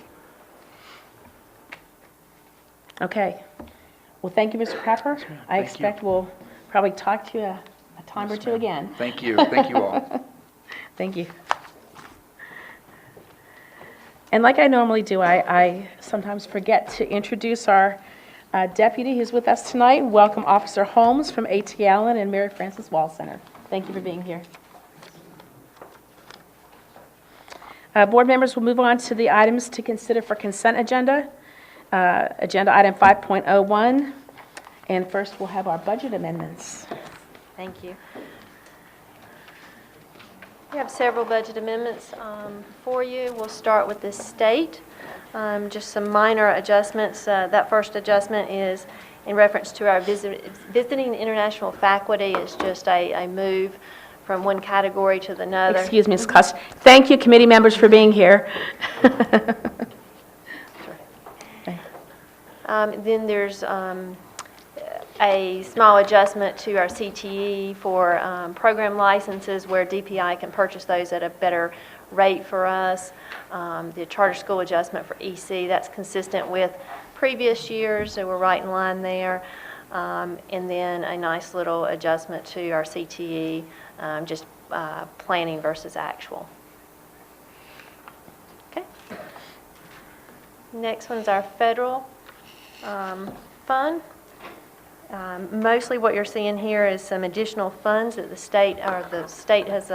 Okay. Well, thank you, Mr. Crapper. I expect we'll probably talk to you a time or two again. Thank you. Thank you all. Thank you. And like I normally do, I sometimes forget to introduce our deputy who's with us tonight. Welcome Officer Holmes from A.T. Allen and Mary Frances Wall Center. Thank you for being here. Board members, will move on to the items to consider for consent agenda. Agenda item 5.01. And first, we'll have our budget amendments. Thank you. We have several budget amendments for you. We'll start with the state. Just some minor adjustments. That first adjustment is in reference to our visiting international faculty. It's just a move from one category to another. Excuse me, Ms. Cost. Thank you, committee members, for being here. Then there's a small adjustment to our CTE for program licenses where DPI can purchase those at a better rate for us. The charter school adjustment for EC, that's consistent with previous years, so we're right in line there. And then a nice little adjustment to our CTE, just planning versus actual. Okay. Next one is our federal fund. Mostly what you're seeing here is some additional funds that the state has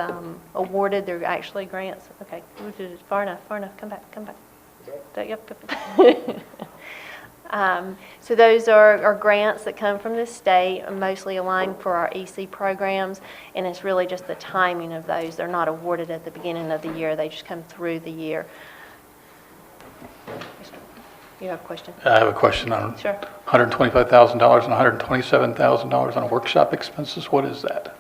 awarded. They're actually grants. Okay, far enough, come back. Yep. So those are grants that come from the state, mostly aligned for our EC programs, and it's really just the timing of those. They're not awarded at the beginning of the year. They just come through the year. You have a question? I have a question on Sure. $125,000 and $127,000 on workshop expenses. What is that?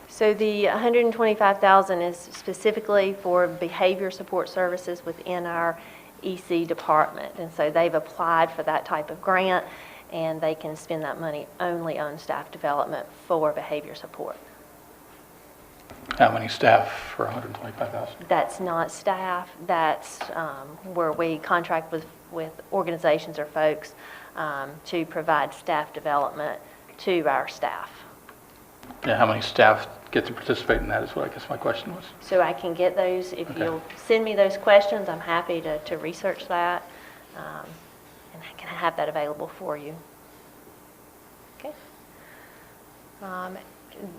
So the $125,000 is specifically for behavior support services within our EC department. And so they've applied for that type of grant, and they can spend that money only on staff development for behavior support. How many staff for $125,000? That's not staff. That's where we contract with organizations or folks to provide staff development to our staff. Yeah, how many staff get to participate in that is what I guess my question was. So I can get those, if Okay. you'll send me those questions, I'm happy to research that, and I can have that available for you. Okay.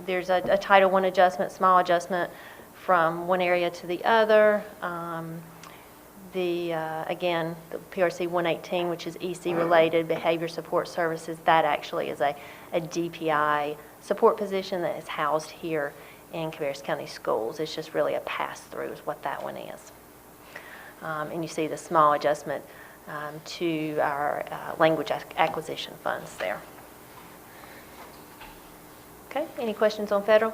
There's a Title I adjustment, small adjustment from one area to the other. Again, the PRC 118, which is EC related behavior support services, that actually is a DPI support position that is housed here in Cabarrus County Schools. It's just really a pass-through is what that one is. And you see the small adjustment to our language acquisition funds there. Okay, any questions on federal?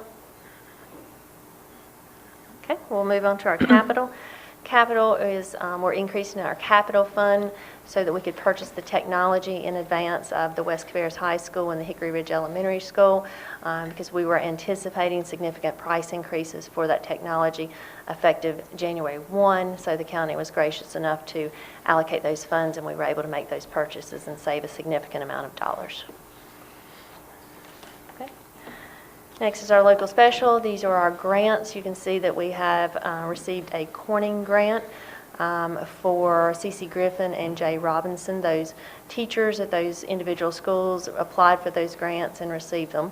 Okay, we'll move on to our capital. Capital is, we're increasing our capital fund so that we could purchase the technology in advance of the West Cabarrus High School and the Hickory Ridge Elementary School, because we were anticipating significant price increases for that technology effective January 1, so the county was gracious enough to allocate those funds, and we were able to make those purchases and save a significant amount of dollars. Next is our local special. These are our grants. You can see that we have received a Corning grant for C.C. Griffin and Jay Robinson. Those teachers at those individual schools applied for those grants and received them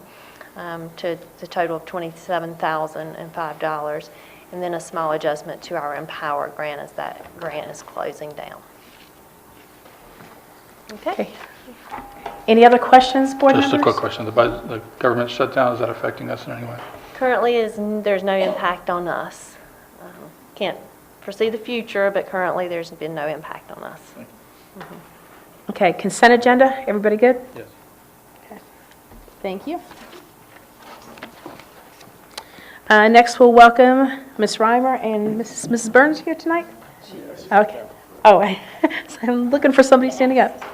to the total of $27,005. And then a small adjustment to our Empower grant as that grant is closing down. Okay. Any other questions, board members? Just a quick question. The government shutdown, is that affecting us in any way? Currently, there's no impact on us. Can't foresee the future, but currently there's been no impact on us. Okay, consent agenda, everybody good? Yes. Okay. Thank you. Next, we'll welcome Ms. Reimer and Mrs. Burns here tonight? Okay. Oh, so I'm looking for somebody standing up.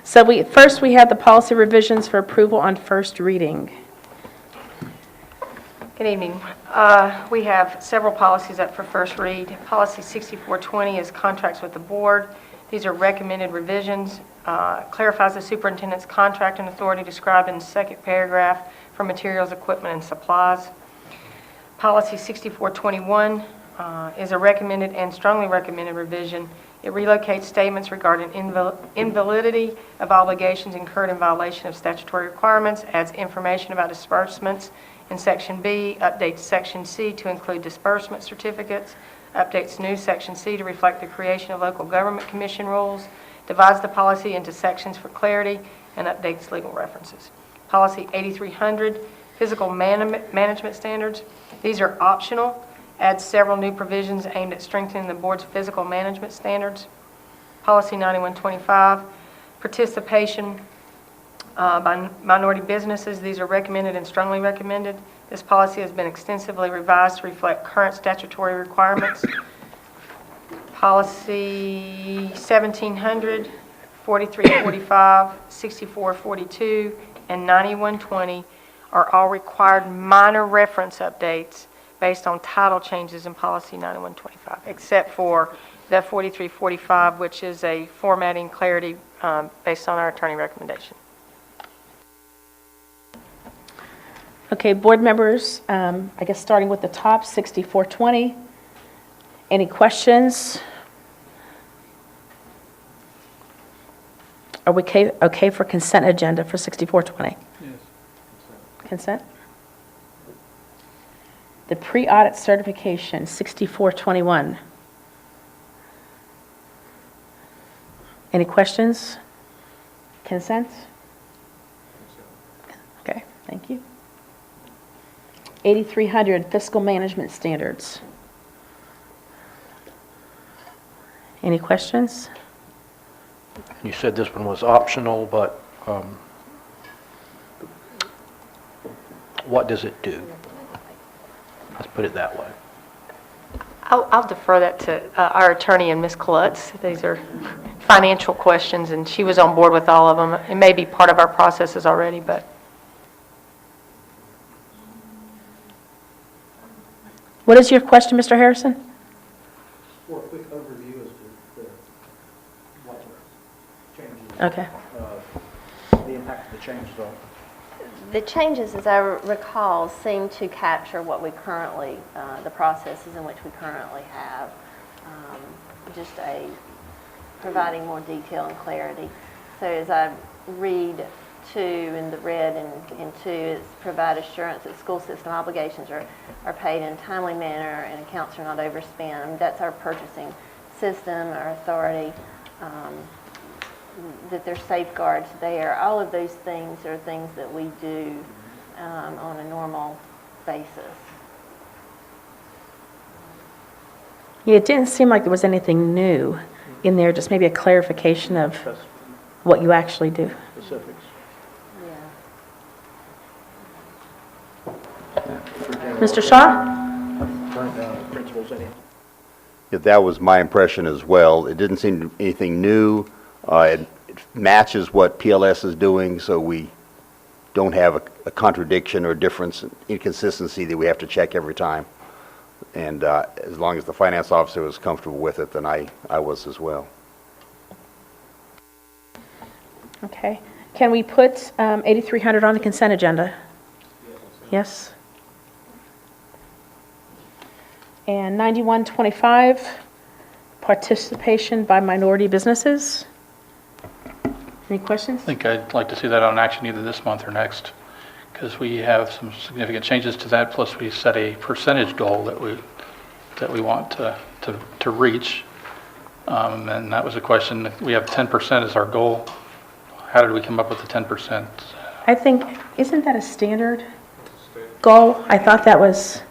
So first we have the policy revisions for approval on first reading. Good evening. We have several policies up for first read. Policy 6420 is contracts with the board. These are recommended revisions. Clarifies the superintendent's contract and authority described in the second paragraph for materials, equipment, and supplies. Policy 6421 is a recommended and strongly recommended revision. It relocates statements regarding invalidity of obligations incurred in violation of statutory requirements, adds information about disbursements in Section B, updates Section C to include disbursement certificates, updates new Section C to reflect the creation of local government commission rules, divides the policy into sections for clarity, and updates legal references. Policy 8300, physical management standards. These are optional. Adds several new provisions aimed at strengthening the board's physical management standards. Policy 9125, participation by minority businesses. These are recommended and strongly recommended. This policy has been extensively revised to reflect current statutory requirements. Policy 1700, 4345, 6442, and 9120 are all required minor reference updates based on title changes in Policy 9125, except for the 4345, which is a formatting clarity based on our attorney recommendation. Okay, board members, I guess starting with the top, 6420. Any questions? Are we okay for consent agenda for 6420? Yes. Consent? The pre-audit certification, 6421. Any questions? Consent? Okay, thank you. 8300, fiscal management standards. Any questions? You said this one was optional, but what does it do? Let's put it that way. I'll defer that to our attorney and Ms. Klutz. These are financial questions, and she was on board with all of them. It may be part of our processes already, but. What is your question, Mr. Harrison? For a quick overview as to what the changes, Okay. the impact of the changes are. The changes, as I recall, seem to capture what we currently, the processes in which we currently have, just providing more detail and clarity. So as I read 2 in the red and 2, it's provide assurance that school system obligations are paid in a timely manner and accounts are not overspent. I mean, that's our purchasing system, our authority. that there's safeguards there. All of those things are things that we do on a normal basis. Yeah, it didn't seem like there was anything new in there, just maybe a clarification of what you actually do. Specifics. Yeah. Mr. Shaw? Principals, any? Yeah, that was my impression as well. It didn't seem anything new. It matches what PLS is doing, so we don't have a contradiction or difference, inconsistency that we have to check every time. And as long as the finance officer was comfortable with it, then I was as well. Okay. Can we put 8,300 on the consent agenda? Yes? And 9125, participation by minority businesses. Any questions? I think I'd like to see that on action either this month or next, because we have some significant changes to that, plus we set a percentage goal that we want to reach. And that was a question. We have 10% as our goal. How did we come up with the 10%? I think, isn't that a standard goal? I thought that was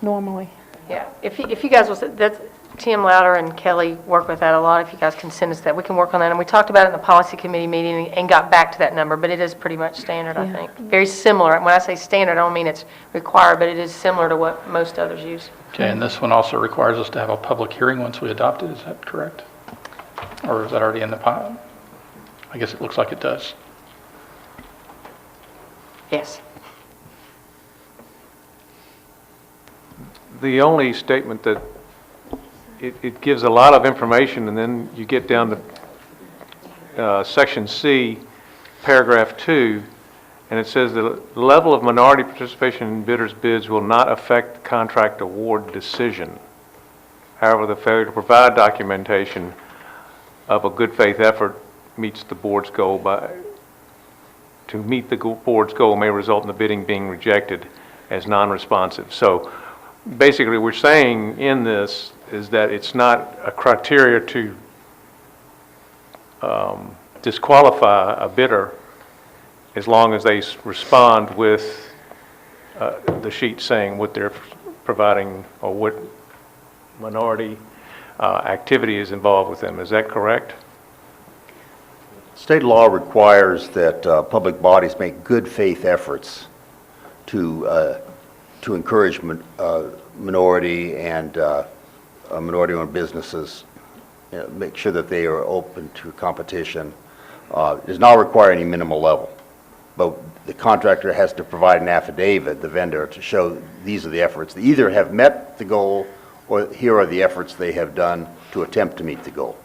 normally. Yeah, if you guys will, that's, Tim Louder and Kelly work with that a lot. If you guys can send us that, we can work on that. And we talked about it in the policy committee meeting and got back to that number, but it is pretty much standard, I think. Very similar. When I say standard, I don't mean it's required, but it is similar to what most others use. Okay, and this one also requires us to have a public hearing once we adopt it, is that correct? Or is that already in the pilot? I guess it looks like it does. Yes. The only statement that it gives a lot of information, and then you get down to Section C, Paragraph 2, and it says the level of minority participation in bidders' bids will not affect the contract award decision. However, the failure to provide documentation of a good faith effort meets the board's goal to meet the board's goal may result in the bidding being rejected as non-responsive. So basically, we're saying in this is that it's not a criteria to disqualify a bidder as long as they respond with the sheet saying what they're providing or what minority activity is involved with them. Is that correct? State law requires that public bodies make good faith efforts to encourage minority and minority-owned businesses, make sure that they are open to competition. It does not require any minimal level, but the contractor has to provide an affidavit, the vendor, to show these are the efforts. They either have met the goal or here are the efforts they have done to attempt to meet the goal.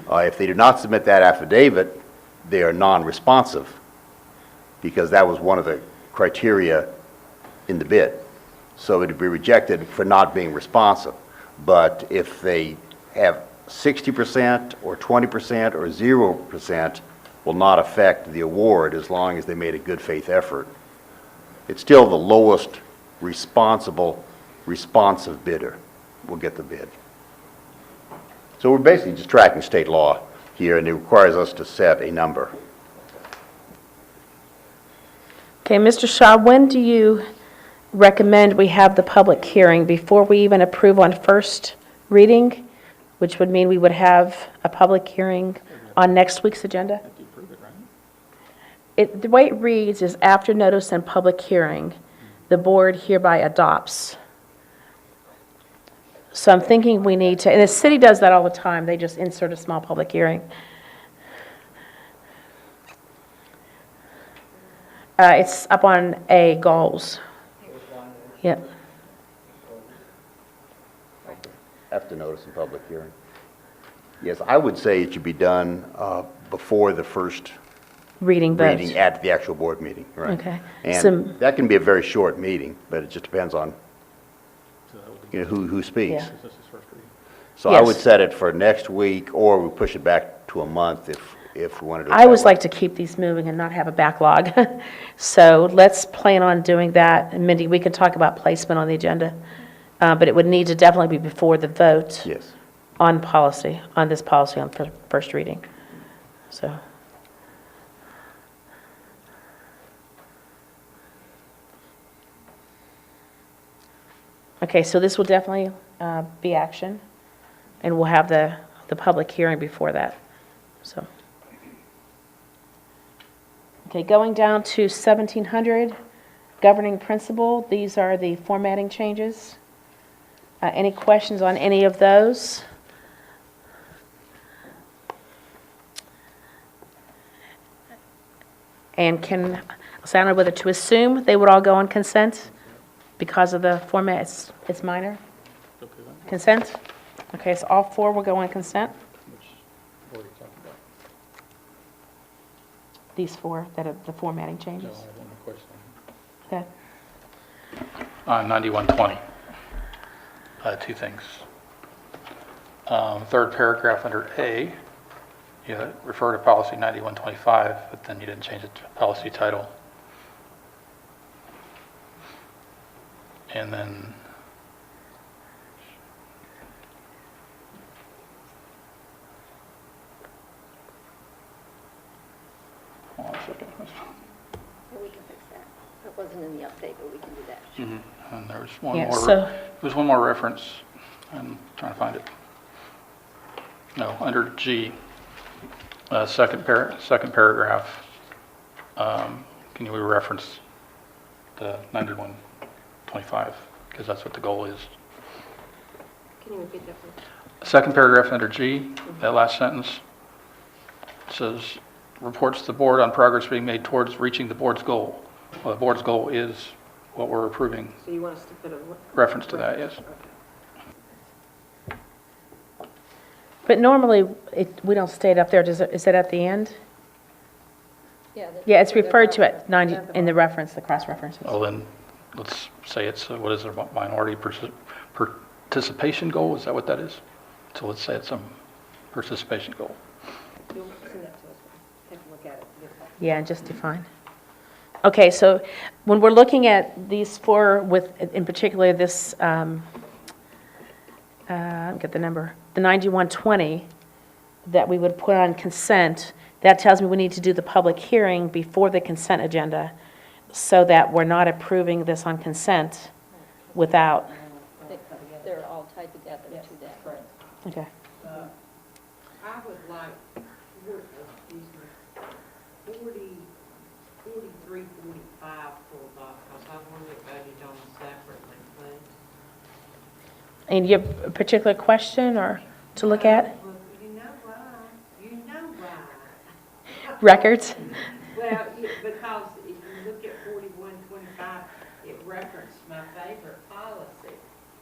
If they do not submit that affidavit, they are non-responsive, because that was one of the criteria in the bid. So it would be rejected for not being responsive. But if they have 60% or 20% or 0%, will not affect the award as long as they made a good faith effort. It's still the lowest responsive bidder will get the bid. So we're basically just tracking state law here, and it requires us to set a number. Okay, Mr. Shaw, when do you recommend we have the public hearing? Before we even approve on first reading, which would mean we would have a public hearing on next week's agenda? The way it reads is after notice and public hearing, the board hereby adopts. So I'm thinking we need to, and the city does that all the time, they just insert a small public hearing. It's up on A, goals. Yep. After notice and public hearing. Yes, I would say it should be done before the first Reading votes. reading at the actual board meeting, right? Okay. And So- that can be a very short meeting, but it just depends on, who speaks. Yeah. So I would Yes. set it for next week, or we push it back to a month if we wanted to do it I that always way. like to keep these moving and not have a backlog. So let's plan on doing that. And Mindy, we can talk about placement on the agenda, but it would need to definitely be before the vote Yes. on policy, on this policy on first reading. So. Okay, so this will definitely be action, and we'll have the public hearing before that, so. Okay, going down to 1700, governing principle, these are the formatting changes. Any questions on any of those? And I don't know whether to assume they would all go on consent because of the format, it's minor? Consent? Okay, so all four will go on consent? These four that are the formatting changes? Okay. On 9120, two things. Third paragraph under A, you refer to policy 9125, but then you didn't change it to policy title. And then hold on a second. We can fix that. That wasn't in the update, but we can do that. And there was one Yeah, more. so- There was one more reference. I'm trying to find it. No, under G, second paragraph. Can you reference the 9125? Because that's what the goal is. Can you repeat that, please? Second paragraph under G, that last sentence says, reports to the board on progress being made towards reaching the board's goal. Well, the board's goal is what we're approving. So you want us to put a... Reference to that, yes. Okay. But normally, we don't state up there, is it at the end? Yeah, it's referred to at 90, in the reference, the cross-references. Well, then, let's say it's, what is it, minority participation goal? Is that what that is? So let's say it's some participation goal. You'll send that to us. Take a look at it. Yeah, and just define. Okay, so when we're looking at these four with, in particular, this, get the number, the 9120 that we would put on consent, that tells me we need to do the public hearing before the consent agenda so that we're not approving this on consent without, They're all tied together to that. Right. okay. I would like, excuse me, 43, 45 pulled off, because I want it voted on separately, please. And you have a particular question or to look at? Well, you know why? You know why. Records? Well, because if you look at 4125, it referenced my favorite policy,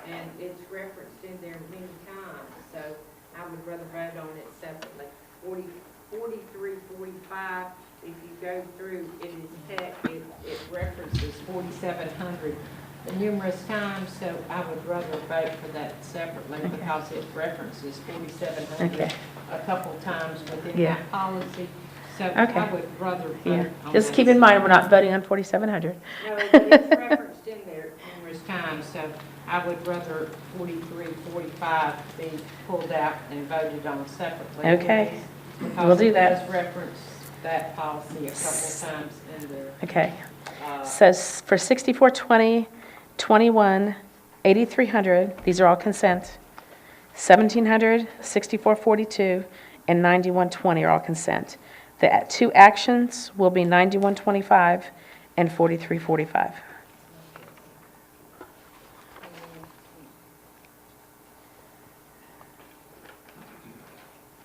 and it's referenced in there many times, so I would rather vote on it separately. 43, 45, if you go through, it references 4700 numerous times, so I would rather vote for that separately because it references 4700 Okay. a couple times within Yeah. that policy. So Okay. I would rather Yeah. vote on Just that keep in mind, we're not voting on 4700. No, but it's referenced in there numerous times, so I would rather 43, 45 be pulled out and voted on separately. Okay. please, We'll do that. Because it does reference that policy a couple times in there. Okay. So for 6420, 21, 8300, these are all consent. 1700, 6442, and 9120 are all consent. The two actions will be 9125 and 4345.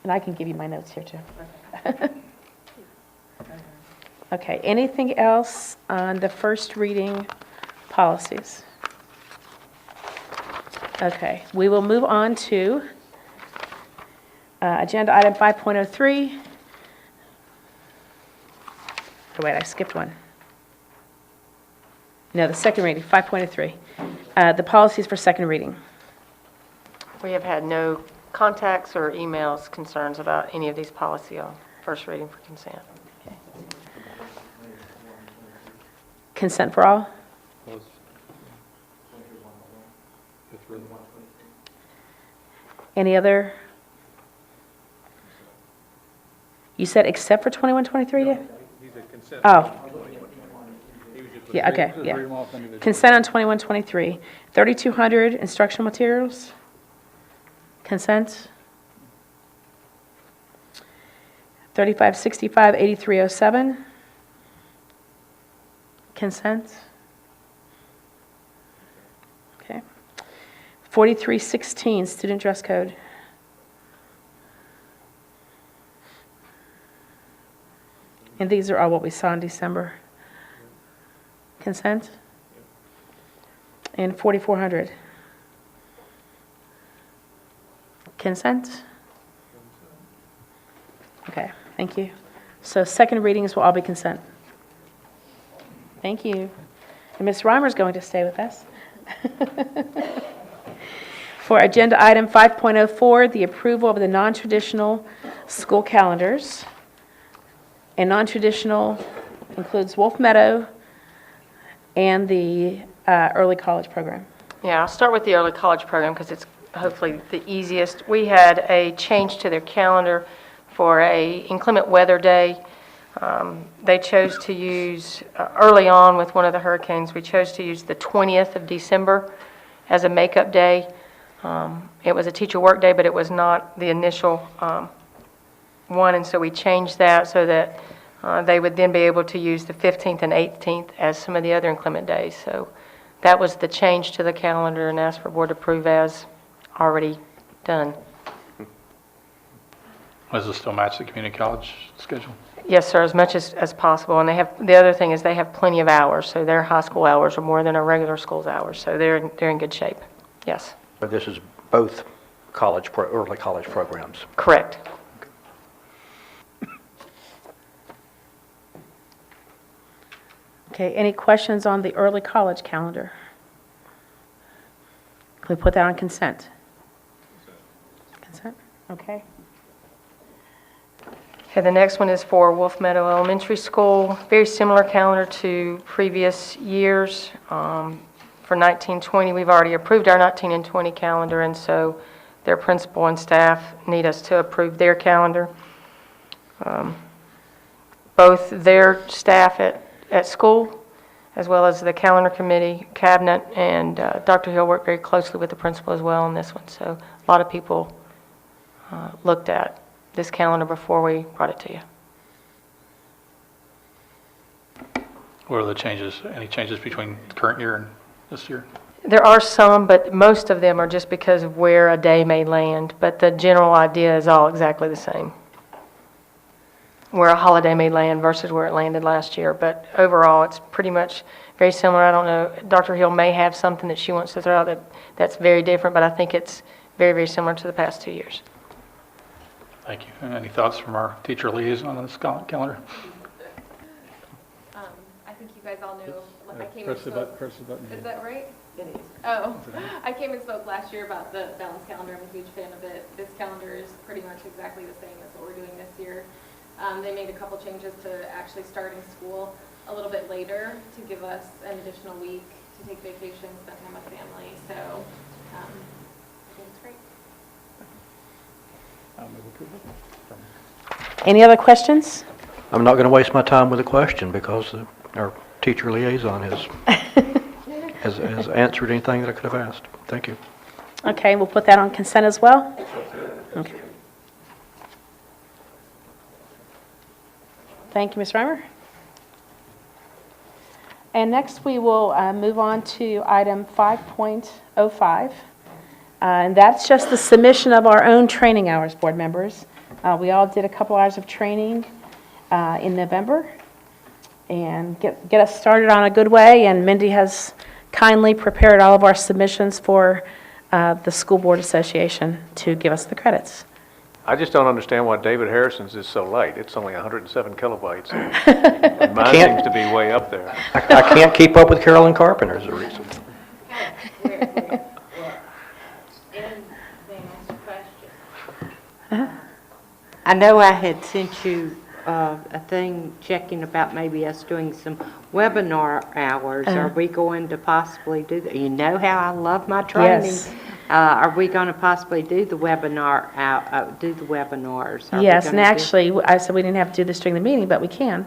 And I can give you my notes here, too. Okay, anything else on the first reading policies? Okay, we will move on to agenda item 5.03. Oh, wait, I skipped one. No, the second reading, 5.03. The policies for second reading. We have had no contacts or emails concerns about any of these policy on first reading for consent. Consent for all? Any other? You said except for 21, 23? Dave? He's a consent. Oh, He was just- yeah, okay, Just read yeah. them off individually. Consent on 21, 23. 3,200 instructional materials. Consent. 3565, 8307. Consent. Okay. 4316, student dress code. And these are all what we saw in December. Consent. And 4,400. Consent. Okay, thank you. So second readings will all be consent. Thank you. And Ms. Reimer's going to stay with us. For agenda item 5.04, the approval of the non-traditional school calendars. And non-traditional includes Wolf Meadow and the early college program. Yeah, I'll start with the early college program because it's hopefully the easiest. We had a change to their calendar for a inclement weather day. They chose to use, early on with one of the hurricanes, we chose to use the 20th of December as a makeup day. It was a teacher work day, but it was not the initial one, and so we changed that so that they would then be able to use the 15th and 18th as some of the other inclement days. So that was the change to the calendar, and asked for board to approve as already done. Does this still match the community college schedule? Yes, sir, as much as possible. And they have, the other thing is they have plenty of hours, so their high school hours are more than our regular school's hours, so they're in good shape. Yes, But this is both early college programs. correct. Okay, any questions on the early college calendar? Can we put that on consent? Consent, okay. Okay, the next one is for Wolf Meadow Elementary School. Very similar calendar to previous years. For 1920, we've already approved our 19 and 20 calendar, and so their principal and staff need us to approve their calendar. Both their staff at school, as well as the calendar committee, cabinet, and Dr. Hill worked very closely with the principal as well on this one. So a lot of people looked at this calendar before we brought it to you. What are the changes? Any changes between the current year and this year? There are some, but most of them are just because of where a day may land. But the general idea is all exactly the same. Where a holiday may land versus where it landed last year. But overall, it's pretty much very similar. I don't know, Dr. Hill may have something that she wants to throw out that's very different, but I think it's very, very similar to the past 2 years. Thank you. And any thoughts from our teacher liaison on this calendar? I think you guys all knew, I came and Press the spoke. button. Is that right? It is. Oh, I came and spoke last year about the balanced calendar. I'm a huge fan of it. This calendar is pretty much exactly the same as what we're doing this year. They made a couple changes to actually starting school a little bit later to give us an additional week to take vacation, spend time with family. So I think it's great. Any other questions? I'm not going to waste my time with a question because our teacher liaison has answered anything that I could have asked. Thank you. Okay, we'll put that on consent as well? Okay. Thank you, Ms. Reimer. And next, we will move on to item 5.05. And that's just the submission of our own training hours, board members. We all did a couple hours of training in November and get us started on a good way. And Mindy has kindly prepared all of our submissions for the School Board Association to give us the credits. I just don't understand why David Harrison's is so light. It's only 107 kilobytes. And mine seems to be way up there. I can't keep up with Carolyn Carpenter's a reason. I know I had sent you a thing checking about maybe us doing some webinar hours. Are we going to possibly do that? You know how I love my training. Yes. Are we going to possibly do the webinar, do the webinars? Are we Yes, gonna and do- actually, I said we didn't have to do this during the meeting, but we can.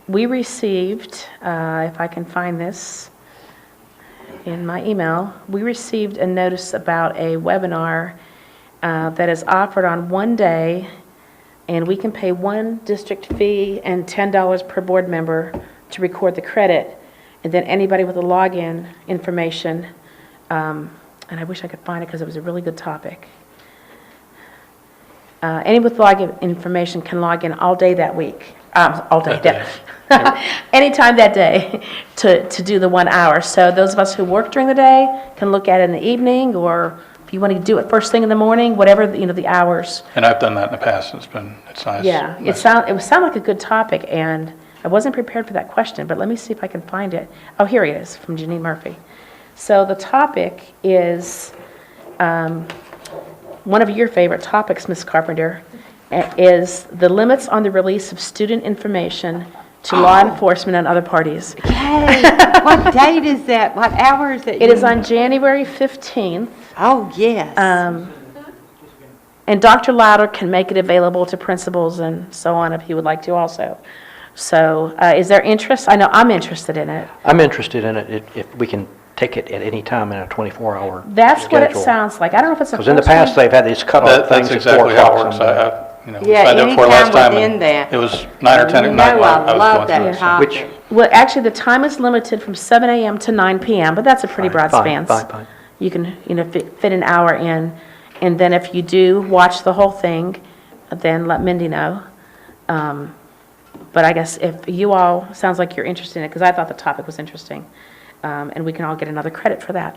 We received, if I can find this in my email, we received a notice about a webinar that is offered on one day, and we can pay one district fee and $10 per board member to record the credit, and then anybody with the login information, and I wish I could find it because it was a really good topic. Any with login information can log in all day that week, all day, anytime that day to do the 1 hour. So those of us who work during the day can look at it in the evening, or if you want to do it first thing in the morning, whatever, the hours. And I've done that in the past, and it's nice. Yeah, it sounded like a good topic, and I wasn't prepared for that question, but let me see if I can find it. Oh, here it is, from Janine Murphy. So the topic is, one of your favorite topics, Ms. Carpenter, is the limits on the release of student information to law enforcement and other parties. Yay! What date is that? What hour is it? It is on January 15th. Oh, yes. And Dr. Louder can make it available to principals and so on if he would like to also. So is there interest? I know I'm interested in it. I'm interested in it if we can take it at any time in a 24-hour schedule. That's what it sounds like. I don't know if it's a Because in the past, they've had these cutoff things That's at 4 exactly how o'clock. it works. someday. We Yeah, signed up for it last anytime time, within and that. it was 9 or 10 at You night know while I I was love going that through it. topic. Well, actually, the time is limited from 7 a.m. to 9 p.m., but that's a pretty broad span. Fine. You can, fit an hour in, and then if you do watch the whole thing, then let Mindy know. But I guess if you all, sounds like you're interested in it, because I thought the topic was interesting, and we can all get another credit for that.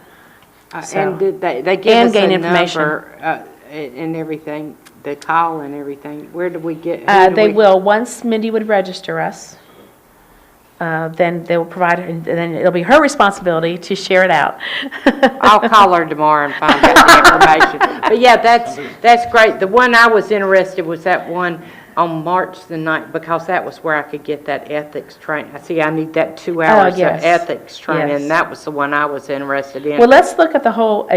So- And did they give And us gain a information. number and everything, the call and everything? Where do we get? who do They we- will, once Mindy would register us, then they will provide, and then it'll be her responsibility to share it out. I'll call her tomorrow and find out the information. But yeah, that's great. The one I was interested was that one on March the 9th, because that was where I could get that ethics training. See, I need that 2 hours of yes. ethics training. Yes. And that was the one I was interested in. Well, let's look at the whole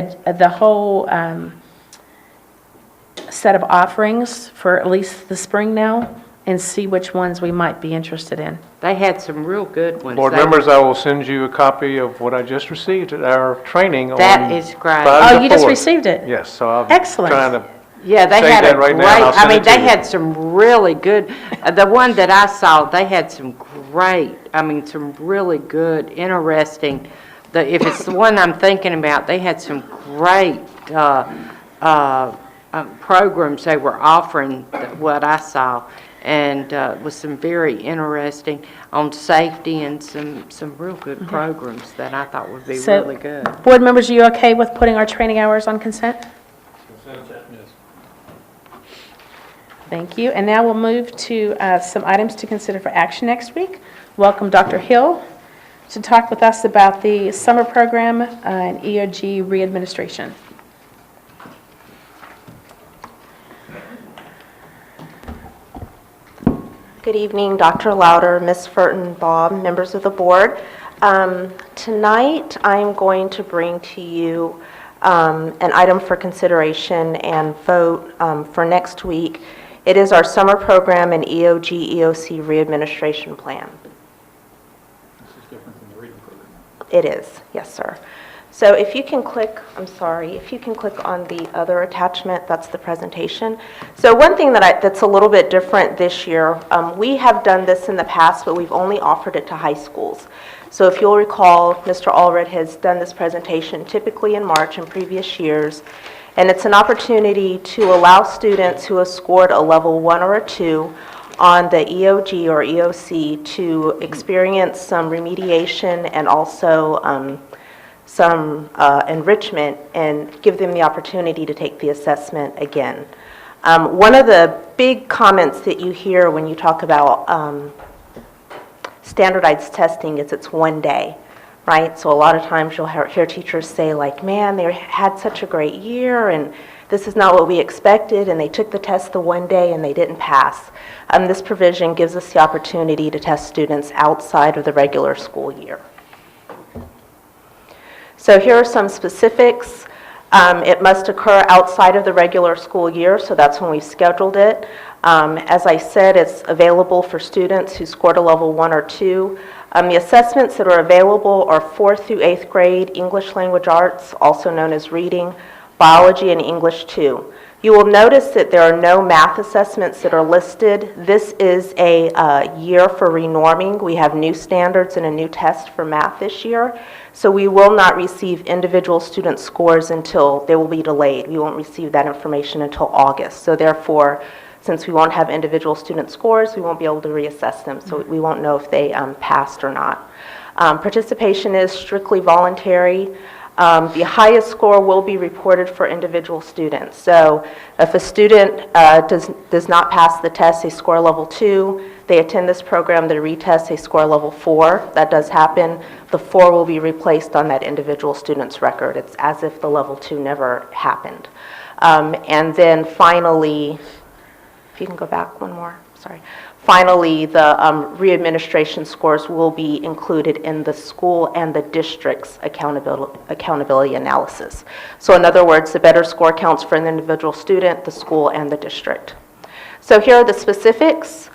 set of offerings for at least the spring now, and see which ones we might be interested in. They had some real good ones. Board They- members, I will send you a copy of what I just received at our training on That is great. Friday Oh, the you just 4th. received it? Yes, so I'm Excellent. trying to Yeah, they save had a that right great, now, and I'll I send mean, it to they you. had some really good, the one that I saw, they had some great, some really good, interesting, if it's the one I'm thinking about, they had some great programs they were offering, what I saw, and with some very interesting on safety and some real good programs that I thought would be So- really good. Board members, are you okay with putting our training hours on consent? Thank you. And now we'll move to some items to consider for action next week. Welcome Dr. Hill to talk with us about the summer program and EOG readministration. Good evening, Dr. Louder, Ms. Furton, Bob, members of the board. Tonight, I'm going to bring to you an item for consideration and vote for next week. It is our summer program and EOG EOC readministration plan. This is different than the reading program. It is, yes, sir. So if you can click, if you can click on the other attachment, that's the presentation. So one thing that's a little bit different this year, we have done this in the past, but we've only offered it to high schools. So if you'll recall, Mr. Allred has done this presentation typically in March in previous years, and it's an opportunity to allow students who have scored a level 1 or a 2 on the EOG or EOC to experience some remediation and also some enrichment, and give them the opportunity to take the assessment again. One of the big comments that you hear when you talk about standardized testing is it's one day, right? So a lot of times you'll hear teachers say like, man, they had such a great year and this is not what we expected, and they took the test the one day and they didn't pass. This provision gives us the opportunity to test students outside of the regular school year. So here are some specifics. It must occur outside of the regular school year, so that's when we scheduled it. As I said, it's available for students who scored a level 1 or 2. The assessments that are available are 4th through 8th grade English language arts, also known as reading, biology, and English 2. You will notice that there are no math assessments that are listed. This is a year for renorming. We have new standards and a new test for math this year. So we will not receive individual student scores until they will be delayed. We won't receive that information until August. So therefore, since we won't have individual student scores, we won't be able to reassess them. So we won't know if they passed or not. Participation is strictly voluntary. The highest score will be reported for individual students. So if a student does not pass the test, they score level 2, they attend this program, they retest, they score level 4. That does happen. The 4 will be replaced on that individual student's record. It's as if the level 2 never happened. And then finally, if you can go back one more, sorry. Finally, the readministration scores will be included in the school and the district's accountability analysis. So in other words, the better score counts for an individual student, the school, and the district. So here are the specifics.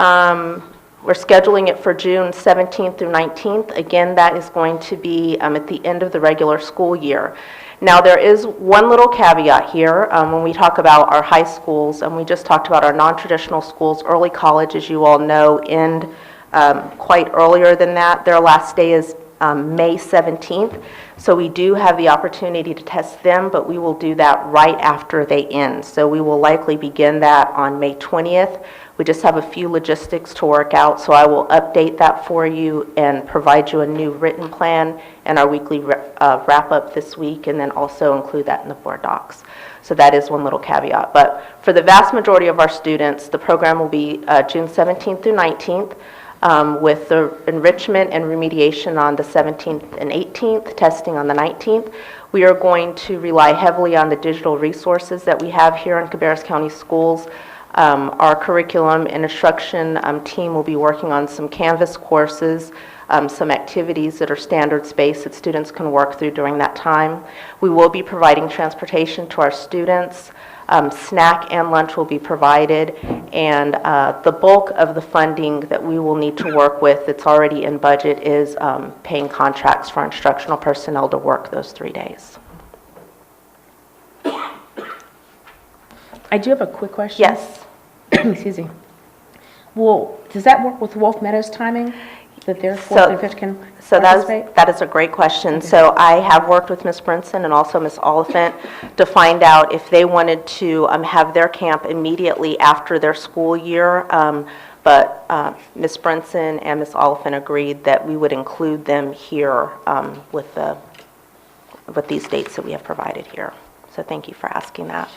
We're scheduling it for June 17th through 19th. Again, that is going to be at the end of the regular school year. Now, there is one little caveat here when we talk about our high schools, and we just talked about our non-traditional schools. Early college, as you all know, end quite earlier than that. Their last day is May 17th, so we do have the opportunity to test them, but we will do that right after they end. So we will likely begin that on May 20th. We just have a few logistics to work out, so I will update that for you and provide you a new written plan and our weekly wrap-up this week, and then also include that in the board docs. So that is one little caveat. But for the vast majority of our students, the program will be June 17th through 19th, with the enrichment and remediation on the 17th and 18th, testing on the 19th. We are going to rely heavily on the digital resources that we have here in Cabarrus County Schools. Our curriculum and instruction team will be working on some Canvas courses, some activities that are standards-based that students can work through during that time. We will be providing transportation to our students. Snack and lunch will be provided, and the bulk of the funding that we will need to work with that's already in budget is paying contracts for instructional personnel to work those 3 days. I do have a quick question. Yes. Excuse me. Well, does that work with Wolf Meadows timing, that their fourth and fifth can participate? That is a great question. Okay. So I have worked with Ms. Brinson and also Ms. Oliphant to find out if they wanted to have their camp immediately after their school year, but Ms. Brinson and Ms. Oliphant agreed that we would include them here with these dates that we have provided here. So thank you for asking that.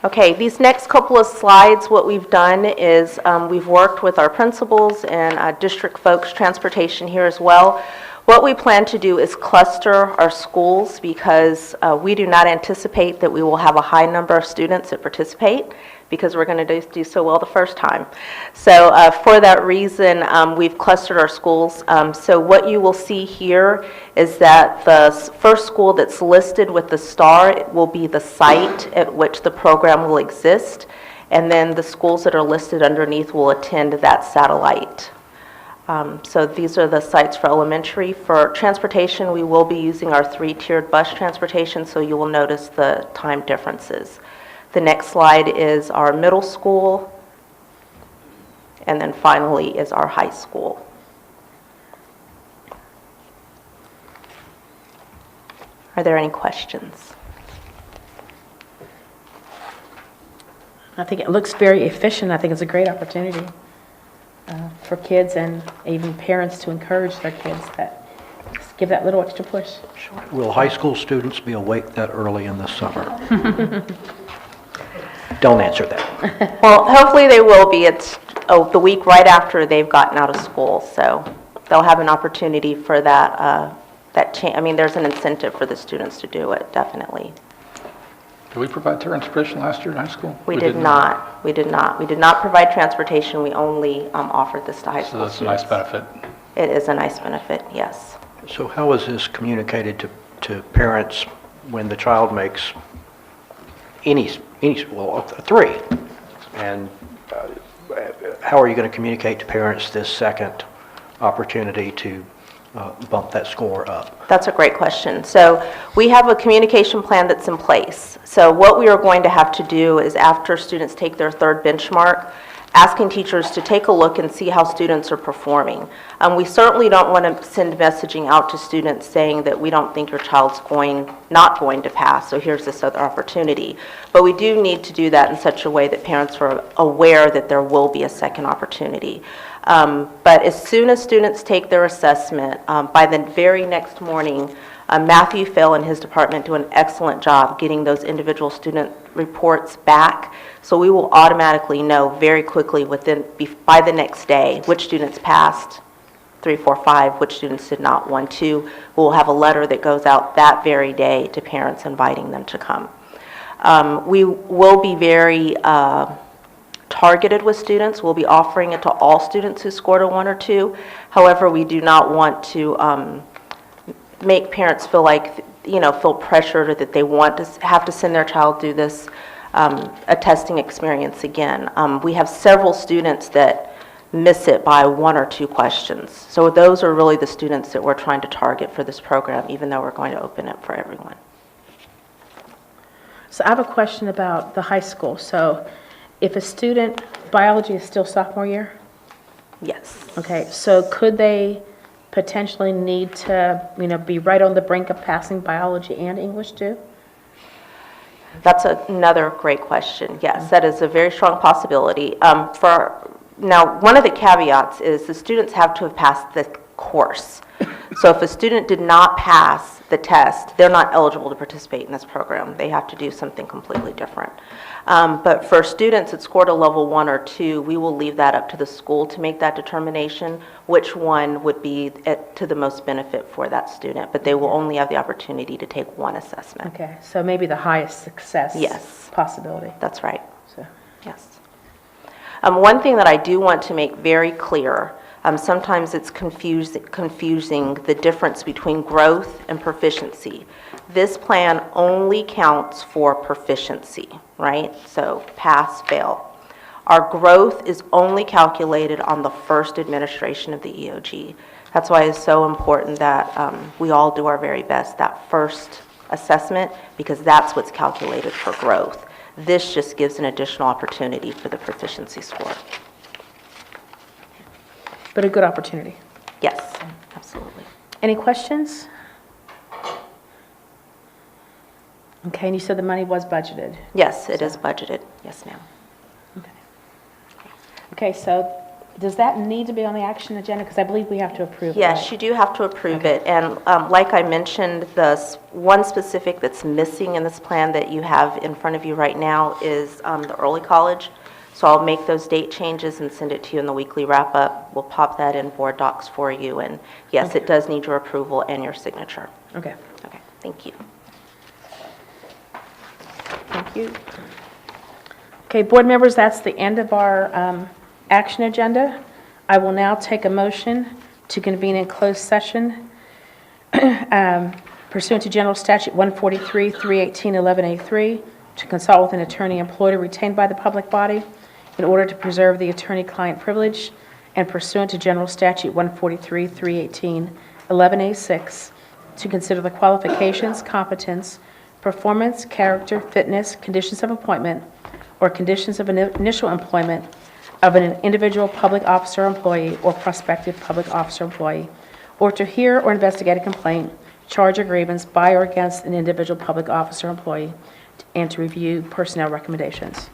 Okay, these next couple of slides, what we've done is we've worked with our principals and district folks, transportation here as well. What we plan to do is cluster our schools because we do not anticipate that we will have a high number of students that participate because we're going to do so well the first time. So for that reason, we've clustered our schools. So what you will see here is that the first school that's listed with the star will be the site at which the program will exist, and then the schools that are listed underneath will attend that satellite. So these are the sites for elementary. For transportation, we will be using our 3-tiered bus transportation, so you will notice the time differences. The next slide is our middle school, and then finally is our high school. Are there any questions? I think it looks very efficient. I think it's a great opportunity for kids and even parents to encourage their kids that give that little extra push. Sure. Will high school students be awake that early in the summer? Don't answer that. Well, hopefully they will be. It's the week right after they've gotten out of school, so they'll have an opportunity for that. I mean, there's an incentive for the students to do it, definitely. Thank you. Are there any questions? Thank you. Okay, these next couple of slides, what we've done is we've worked with our principals and district folks, transportation here as well. What we plan to do is cluster our schools because we do not anticipate that we will have a high number of students that participate because we're going to do so well the first time. So for that reason, we've clustered our schools. So Did we provide transportation last year in high school? We did not. We did not. We did not provide transportation. We only offered this to high So school that's a nice students. benefit. It is a nice benefit, yes. So how is this communicated to parents when the child makes well, 3? And how are you going to communicate to parents this second opportunity to bump that score up? That's a great question. So we have a communication plan that's in place. So what we are going to have to do is after students take their third benchmark, asking teachers to take a look and see how students are performing. We certainly don't want to send messaging out to students saying that we don't think your child's not going to pass, so here's this other opportunity. But we do need to do that in such a way that parents are aware that there will be a second opportunity. But as soon as students take their assessment, by the very next morning, Matthew Phil and his department do an excellent job getting those individual student reports back. So we will automatically know very quickly by the next day which students passed, 3, 4, 5, which students did not, 1, 2. We'll have a letter that goes out that very day to parents inviting them to come. We will be very targeted with students. We'll be offering it to all students who scored a 1 or 2. However, we do not want to make parents feel like, feel pressured or that they want to have to send their child through this a testing experience again. We have several students that miss it by 1 or 2 questions. So those are really the students that we're trying to target for this program, even though we're going to open it for everyone. So I have a question about the high school. So if a student, biology is still sophomore year? Yes. Okay, so could they potentially need to, be right on the brink of passing biology and English too? That's another great question. Yes, that is a very strong possibility. Now, one of the caveats is the students have to have passed the course. So if a student did not pass the test, they're not eligible to participate in this program. They have to do something completely different. But for students that scored a level 1 or 2, we will leave that up to the school to make that determination, which one would be to the most benefit for that student. But they will only have the opportunity to take 1 assessment. Okay, so maybe the highest success Yes. possibility. That's right. So. Yes. One thing that I do want to make very clear, sometimes it's confusing the difference between growth and proficiency. This plan only counts for proficiency, right? So pass, fail. Our growth is only calculated on the first administration of the EOG. That's why it's so important that we all do our very best that first assessment, because that's what's calculated for growth. This just gives an additional opportunity for the proficiency score. But a good opportunity. Yes, absolutely. Any questions? Okay, and you said the money was budgeted. Yes, it is budgeted. Yes, ma'am. Okay, so does that need to be on the action agenda? Because I believe we have to approve it. Yes, right? you do have to approve it. And like I mentioned, the one specific that's missing in this plan that you have in front of you right now is the early college. So I'll make those date changes and send it to you in the weekly wrap-up. We'll pop that in board docs for you. And yes, it does need your approval and your signature. Okay. Okay, thank you. Thank you. Okay, board members, that's the end of our action agenda. I will now take a motion to convene in closed session pursuant to General Statute 143, 318, 11A3 to consult with an attorney employed or retained by the public body in order to preserve the attorney-client privilege, and pursuant to General Statute 143, 318, 11A6 to consider the qualifications, competence, performance, character, fitness, conditions of appointment, or conditions of initial employment of an individual public officer employee or prospective public officer employee, or to hear or investigate a complaint, charge or grievance by or against an individual public officer employee, and to review personnel recommendations.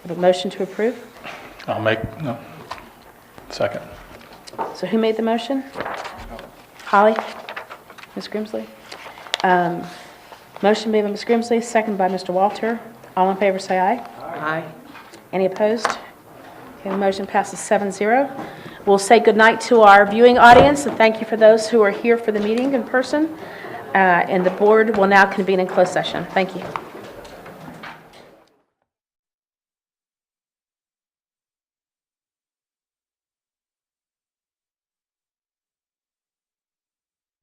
Have a motion to approve? Second. So who made the motion? Holly? Ms. Grimsley? Motion made by Ms. Grimsley, second by Mr. Walter. All in favor say aye. Aye. Any opposed? Okay, the motion passes 7-0. We'll say goodnight to our viewing audience, and thank you for those who are here for the meeting in person. And the board will now convene in closed session. Thank you.